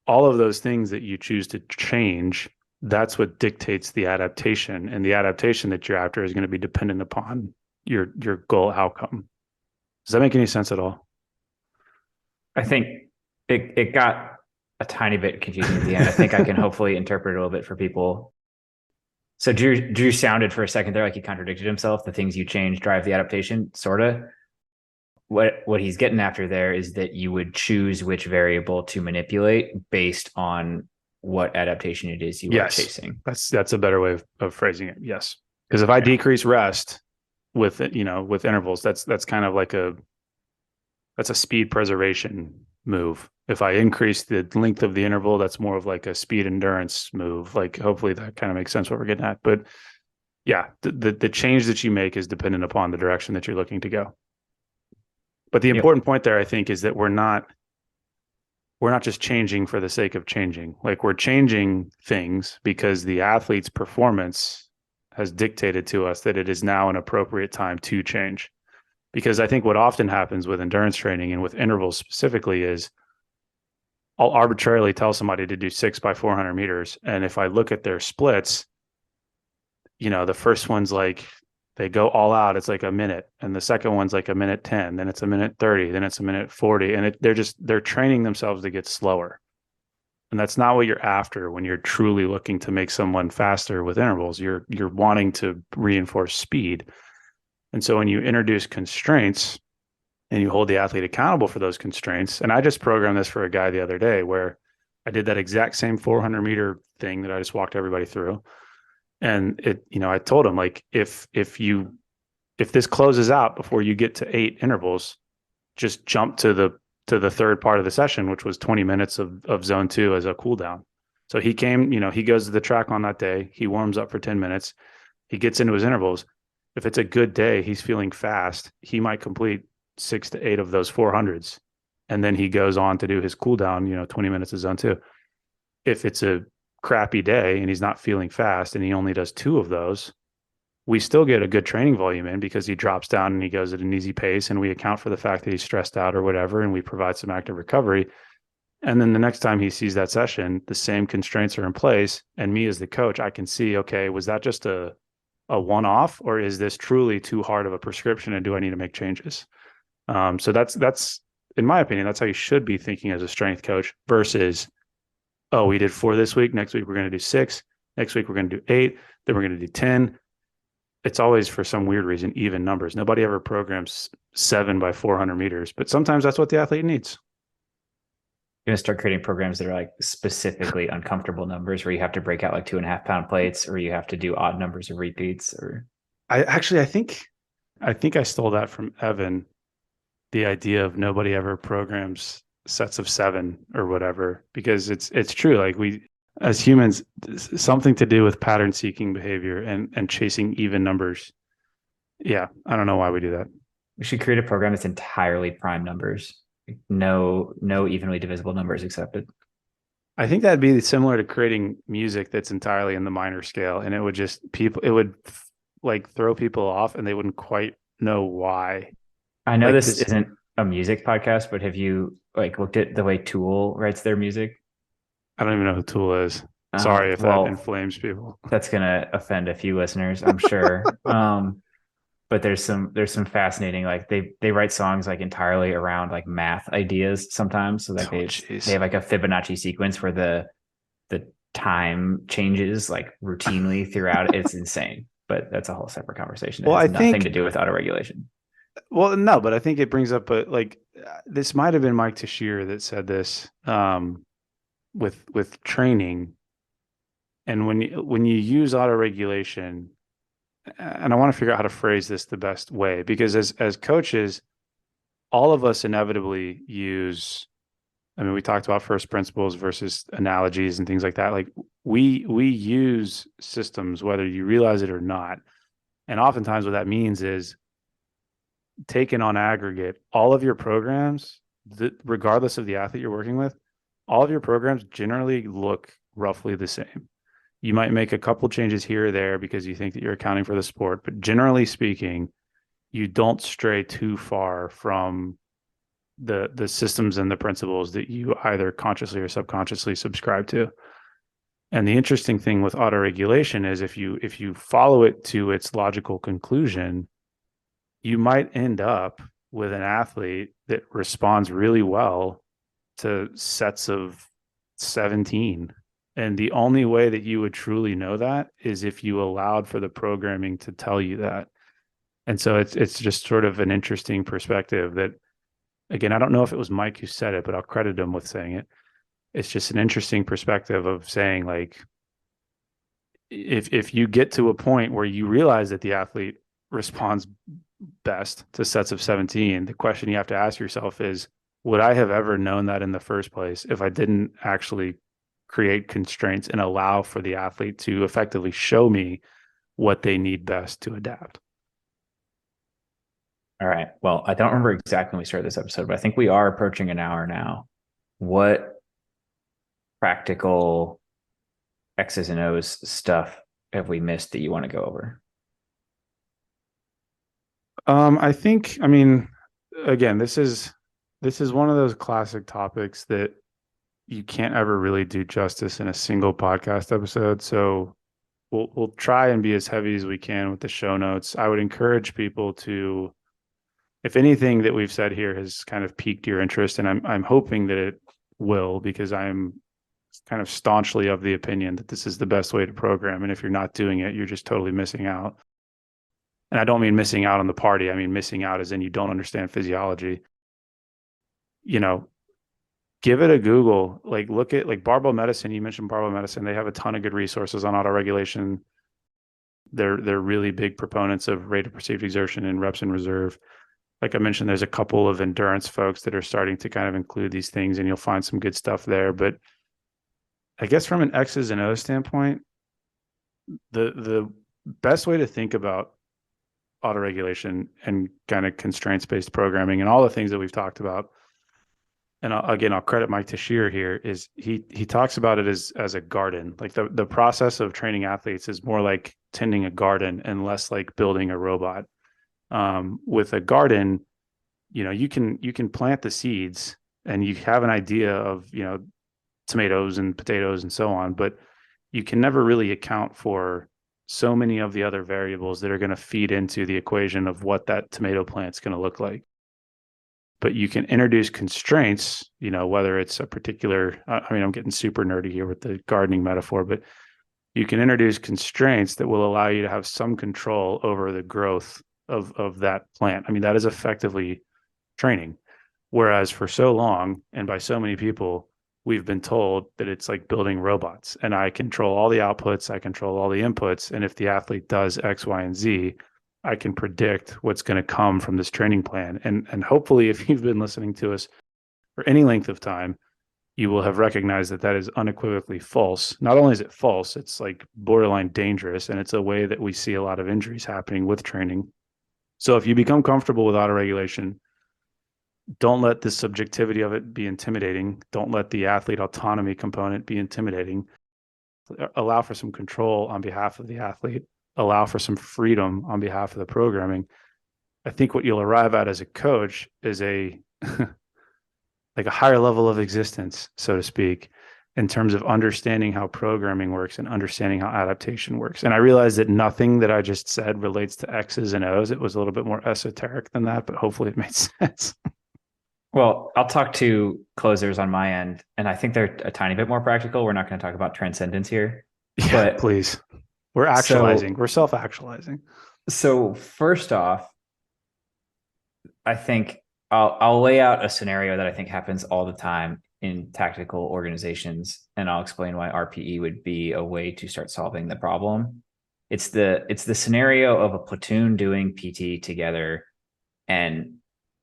[SPEAKER 1] All of those things that you choose to change, that's what dictates the adaptation. And the adaptation that you're after is going to be dependent upon your goal outcome. Does that make any sense at all?
[SPEAKER 2] I think it got a tiny bit confusing at the end. I think I can hopefully interpret it a little bit for people. So Drew sounded for a second there like he contradicted himself. The things you change drive the adaptation, sort of. what he's getting after there is that you would choose which variable to manipulate based on what adaptation it is you are
[SPEAKER 1] Yes,
[SPEAKER 2] chasing.
[SPEAKER 1] that's a better way of phrasing it. Yes, because if I
[SPEAKER 2] Yeah.
[SPEAKER 1] decrease rest with with intervals, that's kind of like that's a speed preservation move. If I increase the length of the interval, that's more of like a speed endurance move. Like hopefully that kind of makes sense what we're getting at. But yeah, the change that you make is dependent upon the direction that you're looking to go. But the
[SPEAKER 2] Yep.
[SPEAKER 1] important point there, I think, is that we're not just changing for the sake of changing. Like we're changing things because the athlete's performance has dictated to us that it is now an appropriate time to change. Because I think what often happens with endurance training and with intervals specifically is I'll arbitrarily tell somebody to do 6 by 400 meters. And if I look at their splits, the first one's like they go all out, it's like a minute. And the second one's like a minute 10, then it's a minute 30, then it's a minute 40. And they're training themselves to get slower. And that's not what you're after when you're truly looking to make someone faster with intervals. You're wanting to reinforce speed. And so when you introduce constraints and you hold the athlete accountable for those constraints, and I just programmed this for a guy the other day where I did that exact same 400-meter thing that I just walked everybody through. And I told him like, if this closes out before you get to 8 intervals, just jump to the third part of the session, which was 20 minutes of zone 2 as a cool down. So he came, he goes to the track on that day. He warms up for 10 minutes. He gets into his intervals. If it's a good day, he's feeling fast. He might complete 6 to 8 of those 400s. And then he goes on to do his cool down, 20 minutes of zone 2. If it's a crappy day and he's not feeling fast and he only does 2 of those, we still get a good training volume in because he drops down and he goes at an easy pace, and we account for the fact that he's stressed out or whatever, and we provide some active recovery. And then the next time he sees that session, the same constraints are in place. And me as the coach, I can see, okay, was that just a one-off, or is this truly too hard of a prescription and do I need to make changes? So that's in my opinion, that's how you should be thinking as a strength coach versus, oh, we did 4 this week. Next week, we're going to do 6. Next week, we're going to do 8. Then we're going to do 10. It's always, for some weird reason, even numbers. Nobody ever programs 7 by 400 meters, but sometimes that's what the athlete needs.
[SPEAKER 2] You're going to start creating programs that are like specifically uncomfortable numbers where you have to break out like 2.5 pound plates, or you have to do odd numbers of repeats. Or
[SPEAKER 1] I think I stole that from Evan, the idea of nobody ever programs sets of 7 or whatever, because it's true. Like we, as humans, something to do with pattern seeking behavior and chasing even numbers. Yeah. I don't know why we do that.
[SPEAKER 2] we should create a program that's entirely prime numbers. No evenly divisible numbers accepted.
[SPEAKER 1] I think that'd be similar to creating music that's entirely in the minor scale, and it would like throw people off and they wouldn't quite know why.
[SPEAKER 2] I know
[SPEAKER 1] Like
[SPEAKER 2] this
[SPEAKER 1] this,
[SPEAKER 2] isn't a music podcast, but have you like looked at the way Tool writes their music?
[SPEAKER 1] I don't even know who Tool is. Sorry if that
[SPEAKER 2] Well,
[SPEAKER 1] inflames people.
[SPEAKER 2] that's gonna offend a few listeners, I'm sure. But there's some fascinating, like they write songs like entirely around like math ideas sometimes. So like
[SPEAKER 1] Oh,
[SPEAKER 2] they
[SPEAKER 1] jeez.
[SPEAKER 2] have like a Fibonacci sequence where the time changes like routinely throughout. It's insane. But that's a whole separate conversation. It
[SPEAKER 1] Well,
[SPEAKER 2] has
[SPEAKER 1] I
[SPEAKER 2] nothing to
[SPEAKER 1] think,
[SPEAKER 2] do with autoregulation.
[SPEAKER 1] well, no, but I think it brings up this might have been Mike Tashir that said this with training. And when you use autoregulation, and I want to figure out how to phrase this the best way, because as coaches, all of us inevitably use, I mean, we talked about first principles versus analogies and things like that. Like we use systems whether you realize it or not. And oftentimes what that means is, taken on aggregate, all of your programs, regardless of the athlete you're working with, all of your programs generally look roughly the same. You might make a couple changes here or there because you think that you're accounting for the sport, but generally speaking, you don't stray too far from the systems and the principles that you either consciously or subconsciously subscribe to. And the interesting thing with autoregulation is if you follow it to its logical conclusion, you might end up with an athlete that responds really well to sets of 17. And the only way that you would truly know that is if you allowed for the programming to tell you that. And so it's just sort of an interesting perspective that, again, I don't know if it was Mike who said it, but I'll credit him with saying it. It's just an interesting perspective of saying, like, if you get to a point where you realize that the athlete responds best to sets of 17, the question you have to ask yourself is, would I have ever known that in the first place if I didn't actually create constraints and allow for the athlete to effectively show me what they need best to adapt?
[SPEAKER 2] All right. Well, I don't remember exactly when we started this episode, but I think we are approaching an hour now. What practical X's and O's stuff have we missed that you want to go over?
[SPEAKER 1] I think, I mean, again, this is one of those classic topics that you can't ever really do justice in a single podcast episode. So we'll try and be as heavy as we can with the show notes. I would encourage people to, if anything that we've said here has kind of piqued your interest, and I'm hoping that it will, because I'm kind of staunchly of the opinion that this is the best way to program. And if you're not doing it, you're just totally missing out. And I don't mean missing out on the party. I mean missing out as in you don't understand physiology. You know, give it a Google. Like, look at, like, barbell medicine. You mentioned barbell medicine. They have a ton of good resources on autoregulation. They're really big proponents of rate of perceived exertion and reps in reserve. Like I mentioned, there's a couple of endurance folks that are starting to kind of include these things, and you'll find some good stuff there. But I guess from an X's and O's standpoint, the best way to think about autoregulation and kind of constraints-based programming and all the things that we've talked about, and I'll credit Mike Tashir here, is he talks about it as a garden. Like the process of training athletes is more like tending a garden and less like building a robot. With a garden, you can plant the seeds and you have an idea of, tomatoes and potatoes and so on, but you can never really account for so many of the other variables that are going to feed into the equation of what that tomato plant's going to look like. But you can introduce constraints, whether it's a particular, I'm getting super nerdy here with the gardening metaphor, but you can introduce constraints that will allow you to have some control over the growth of that plant. I mean, that is effectively training. Whereas for so long, and by so many people, we've been told that it's like building robots, and I control all the outputs, I control all the inputs. And if the athlete does X, Y, and Z, I can predict what's going to come from this training plan. And hopefully, if you've been listening to us for any length of time, you will have recognized that that is unequivocally false. Not only is it false, it's like borderline dangerous, and it's a way that we see a lot of injuries happening with training. So if you become comfortable with autoregulation, don't let the subjectivity of it be intimidating. Don't let the athlete autonomy component be intimidating. Allow for some control on behalf of the athlete. Allow for some freedom on behalf of the programming. I think what you'll arrive at as a coach is a like a higher level of existence, so to speak, in terms of understanding how programming works and understanding how adaptation works. And I realize that nothing that I just said relates to X's and O's. It was a little bit more esoteric than that, but hopefully it made sense.
[SPEAKER 2] Well, I'll talk to closers on my end, and I think they're a tiny bit more practical. We're not going to talk about transcendence here.
[SPEAKER 1] Yeah,
[SPEAKER 2] but
[SPEAKER 1] please. We're actualizing. We're self-actualizing.
[SPEAKER 2] So first off, I think I'll lay out a scenario that I think happens all the time in tactical organizations, and I'll explain why RPE would be a way to start solving the problem. It's the scenario of a platoon doing PT together, and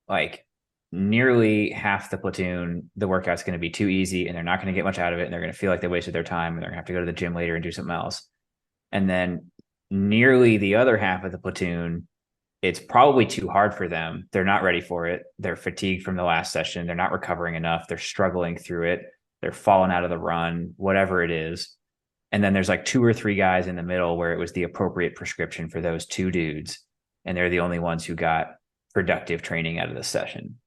[SPEAKER 2] like nearly half the platoon, the workout's going to be too easy and they're not going to get much out of it, and they're going to feel like they wasted their time, and they're going to have to go to the gym later and do something else. And then nearly the other half of the platoon, it's probably too hard for them. They're not ready for it. They're fatigued from the last session. They're not recovering enough. They're struggling through it. They're falling out of the run, whatever it is. And then there's like 2 or 3 guys in the middle where it was the appropriate prescription for those 2 dudes. And they're the only ones who got productive training out of the session.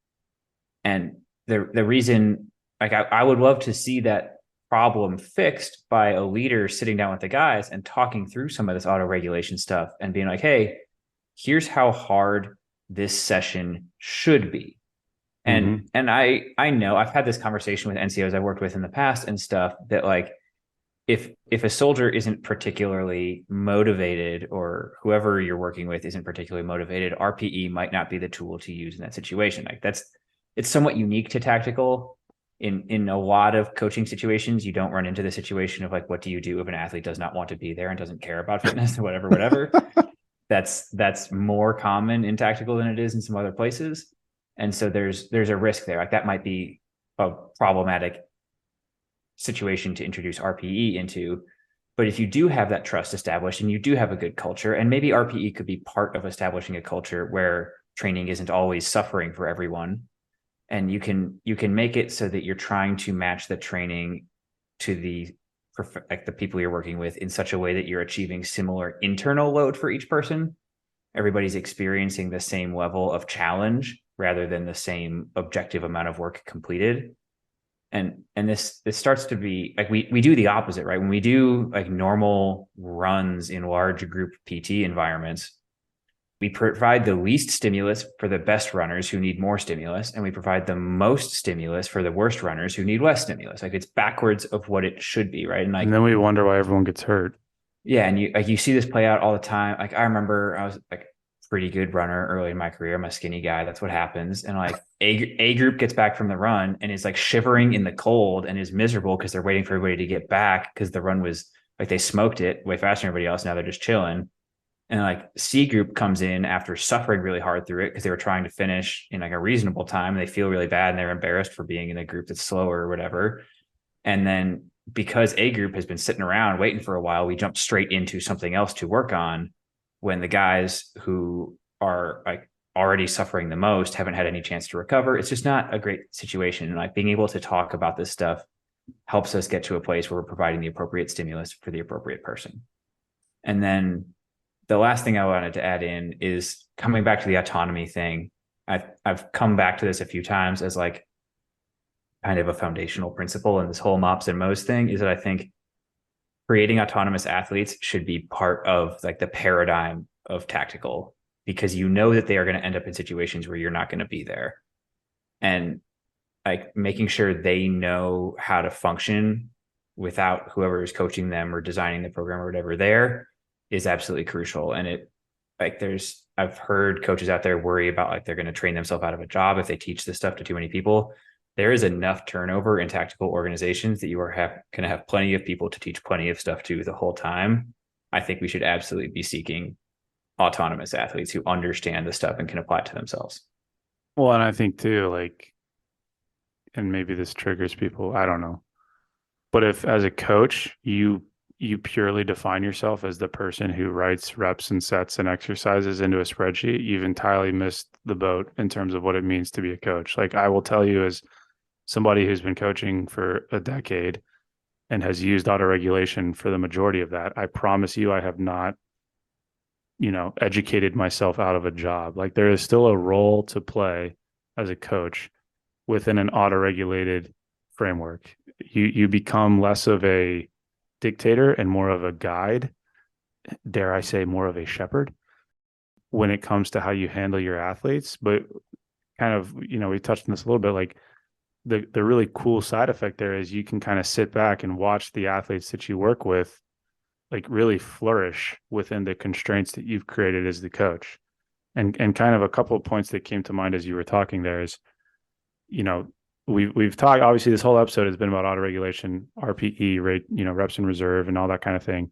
[SPEAKER 2] And the reason, like, I would love to see that problem fixed by a leader sitting down with the guys and talking through some of this auto-regulation stuff and being like, hey, here's how hard this session should be. And I know I've had this conversation with NCOs I've worked with in the past and stuff, that like, if a soldier isn't particularly motivated, or whoever you're working with isn't particularly motivated, RPE might not be the tool to use in that situation. Like it's somewhat unique to tactical. In a lot of coaching situations, you don't run into the situation of like, what do you do if an athlete does not want to be there and doesn't care about fitness or whatever. That's more common in tactical than it is in some other places. And so there's a risk there. Like that might be a problematic situation to introduce RPE into. But if you do have that trust established and you do have a good culture, and maybe RPE could be part of establishing a culture where training isn't always suffering for everyone, and you can make it so that you're trying to match the training to the like the people you're working with in such a way that you're achieving similar internal load for each person. Everybody's experiencing the same level of challenge rather than the same objective amount of work completed. And this starts to be like we do the opposite, right? When we do like normal runs in large group PT environments, we provide the least stimulus for the best runners who need more stimulus, and we provide the most stimulus for the worst runners who need less stimulus. Like it's backwards of what it should be, right? And like,
[SPEAKER 1] And then we wonder why everyone gets hurt.
[SPEAKER 2] yeah, and you see this play out all the time. Like I remember I was like pretty good runner early in my career. I'm a skinny guy. That's what happens. And like a group gets back from the run and is like shivering in the cold and is miserable because they're waiting for everybody to get back because the run was like they smoked it way faster than everybody else. Now they're just chilling. And like C group comes in after suffering really hard through it because they were trying to finish in like a reasonable time. And they feel really bad and they're embarrassed for being in a group that's slower or whatever. And then because A group has been sitting around waiting for a while, we jump straight into something else to work on when the guys who are like already suffering the most haven't had any chance to recover. It's just not a great situation. And like being able to talk about this stuff helps us get to a place where we're providing the appropriate stimulus for the appropriate person. And then the last thing I wanted to add in is coming back to the autonomy thing. I've come back to this a few times as like kind of a foundational principle in this whole MOPS and MOS thing, is that I think creating autonomous athletes should be part of like the paradigm of tactical, because you know that they are going to end up in situations where you're not going to be there. And like making sure they know how to function without whoever is coaching them or designing the program or whatever there is absolutely crucial. And it like I've heard coaches out there worry about like they're going to train themselves out of a job if they teach this stuff to too many people. There is enough turnover in tactical organizations that you are going to have plenty of people to teach plenty of stuff to the whole time. I think we should absolutely be seeking autonomous athletes who understand the stuff and can apply it to themselves.
[SPEAKER 1] Well, and I think too, like, and maybe this triggers people, I don't know. But if as a coach, you purely define yourself as the person who writes reps and sets and exercises into a spreadsheet, you've entirely missed the boat in terms of what it means to be a coach. Like I will tell you, as somebody who's been coaching for a decade and has used autoregulation for the majority of that, I promise you, I have not, educated myself out of a job. Like there is still a role to play as a coach within an autoregulated framework. You become less of a dictator and more of a guide, dare I say more of a shepherd when it comes to how you handle your athletes. But kind of, we touched on this a little bit, like the really cool side effect there is you can kind of sit back and watch the athletes that you work with like really flourish within the constraints that you've created as the coach. And kind of a couple of points that came to mind as you were talking there is, we've talked, obviously this whole episode has been about autoregulation, RPE, rate, reps in reserve and all that kind of thing.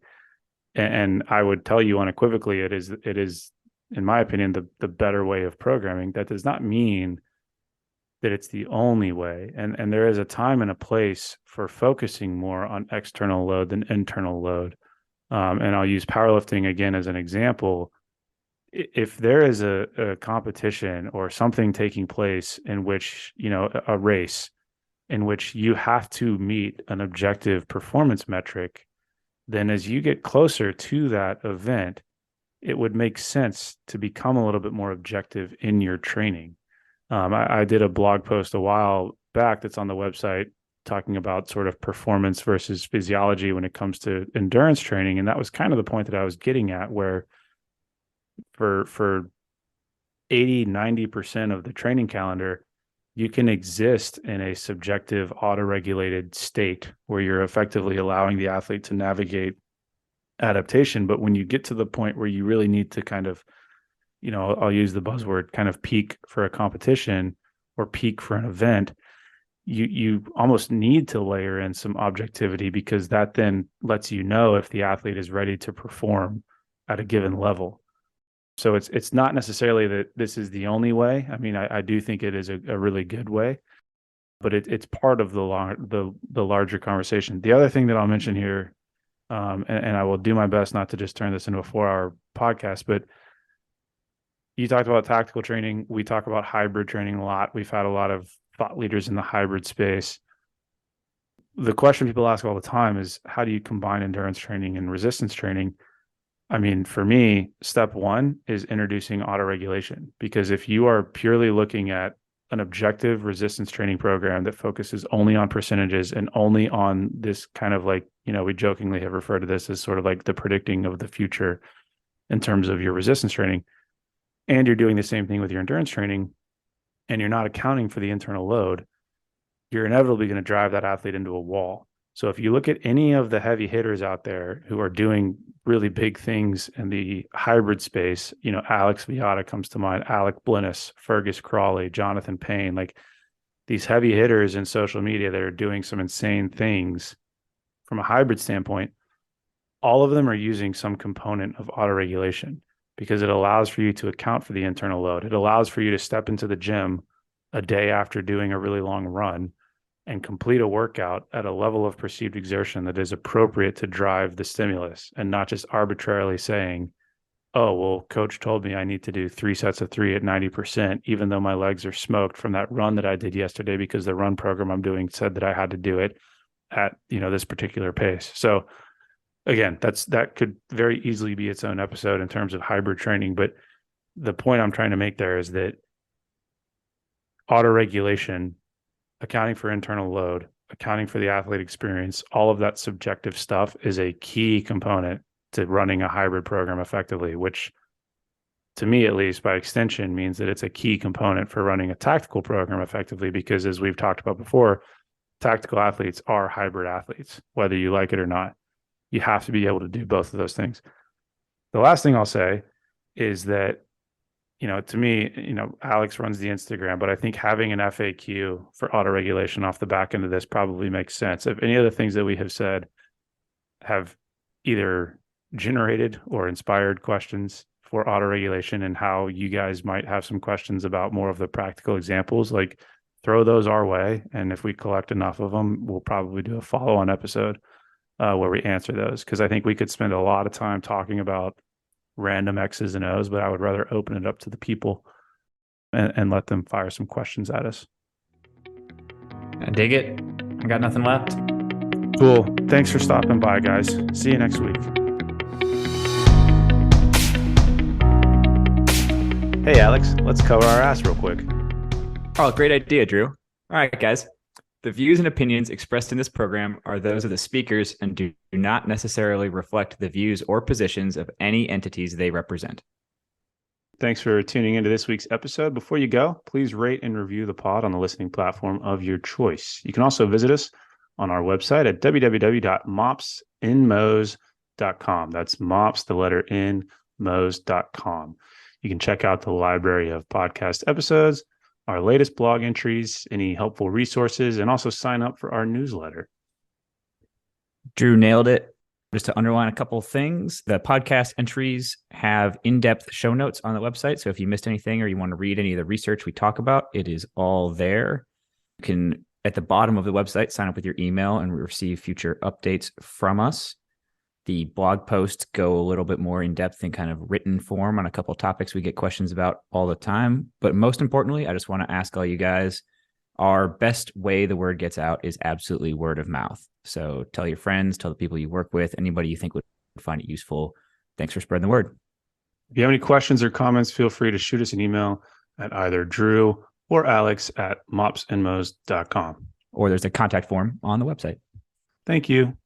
[SPEAKER 1] And I would tell you unequivocally, it is, in my opinion, the better way of programming. That does not mean that it's the only way. And there is a time and a place for focusing more on external load than internal load. And I'll use powerlifting again as an example. If there is a competition or something taking place in which, a race in which you have to meet an objective performance metric, then as you get closer to that event, it would make sense to become a little bit more objective in your training. I did a blog post a while back that's on the website talking about sort of performance versus physiology when it comes to endurance training. And that was kind of the point that I was getting at, where for 80, 90% of the training calendar, you can exist in a subjective, autoregulated state where you're effectively allowing the athlete to navigate adaptation. But when you get to the point where you really need to kind of, I'll use the buzzword, kind of peak for a competition or peak for an event, you almost need to layer in some objectivity, because that then lets you know if the athlete is ready to perform at a given level. So it's not necessarily that this is the only way. I mean, I do think it is a really good way, but it's part of the larger conversation. The other thing that I'll mention here, and I will do my best not to just turn this into a 4-hour podcast, but you talked about tactical training. We talk about hybrid training a lot. We've had a lot of thought leaders in the hybrid space. The question people ask all the time is, how do you combine endurance training and resistance training? I mean, for me, step one is introducing autoregulation, because if you are purely looking at an objective resistance training program that focuses only on percentages and only on this kind of like, we jokingly have referred to this as sort of like the predicting of the future in terms of your resistance training, and you're doing the same thing with your endurance training, and you're not accounting for the internal load, you're inevitably going to drive that athlete into a wall. So if you look at any of the heavy hitters out there who are doing really big things in the hybrid space, Alex Viata comes to mind, Alec Blinnis, Fergus Crawley, Jonathan Payne, like these heavy hitters in social media that are doing some insane things from a hybrid standpoint, all of them are using some component of autoregulation, because it allows for you to account for the internal load. It allows for you to step into the gym a day after doing a really long run and complete a workout at a level of perceived exertion that is appropriate to drive the stimulus, and not just arbitrarily saying, oh, well, coach told me I need to do 3 sets of 3 at 90%, even though my legs are smoked from that run that I did yesterday, because the run program I'm doing said that I had to do it at, this particular pace. So again, that could very easily be its own episode in terms of hybrid training. But the point I'm trying to make there is that autoregulation, accounting for internal load, accounting for the athlete experience, all of that subjective stuff is a key component to running a hybrid program effectively, which to me, at least by extension, means that it's a key component for running a tactical program effectively, because as we've talked about before, tactical athletes are hybrid athletes, whether you like it or not. You have to be able to do both of those things. The last thing I'll say is that, to me, Alex runs the Instagram, but I think having an FAQ for autoregulation off the back end of this probably makes sense. If any of the things that we have said have either generated or inspired questions for autoregulation, and how you guys might have some questions about more of the practical examples, like throw those our way. And if we collect enough of them, we'll probably do a follow-on episode where we answer those, because I think we could spend a lot of time talking about random X's and O's, but I would rather open it up to the people and let them fire some questions at us.
[SPEAKER 2] I dig it. I got nothing left.
[SPEAKER 1] Cool. Thanks for stopping by, guys. See you next week. Hey, Alex, let's cover our ass real quick.
[SPEAKER 2] Oh, great idea, Drew. All right, guys. The views and opinions expressed in this program are those of the speakers and do not necessarily reflect the views or positions of any entities they represent.
[SPEAKER 1] Thanks for tuning into this week's episode. Before you go, please rate and review the pod on the listening platform of your choice. You can also visit us on our website at www.mopsinmos.com. That's mops, the letter N, mos.com. You can check out the library of podcast episodes, our latest blog entries, any helpful resources, and also sign up for our newsletter.
[SPEAKER 2] Drew nailed it. Just to underline a couple of things, the podcast entries have in-depth show notes on the website. So if you missed anything or you want to read any of the research we talk about, it is all there. You can, at the bottom of the website, sign up with your email and receive future updates from us. The blog posts go a little bit more in depth in kind of written form on a couple of topics we get questions about all the time. But most importantly, I just want to ask all you guys, our best way the word gets out is absolutely word of mouth. So tell your friends, tell the people you work with, anybody you think would find it useful. Thanks for spreading the word.
[SPEAKER 1] If you have any questions or comments, feel free to shoot us an email at either Drew or Alex at mopsinmos.com.
[SPEAKER 2] Or there's a contact form on the website.
[SPEAKER 1] Thank you.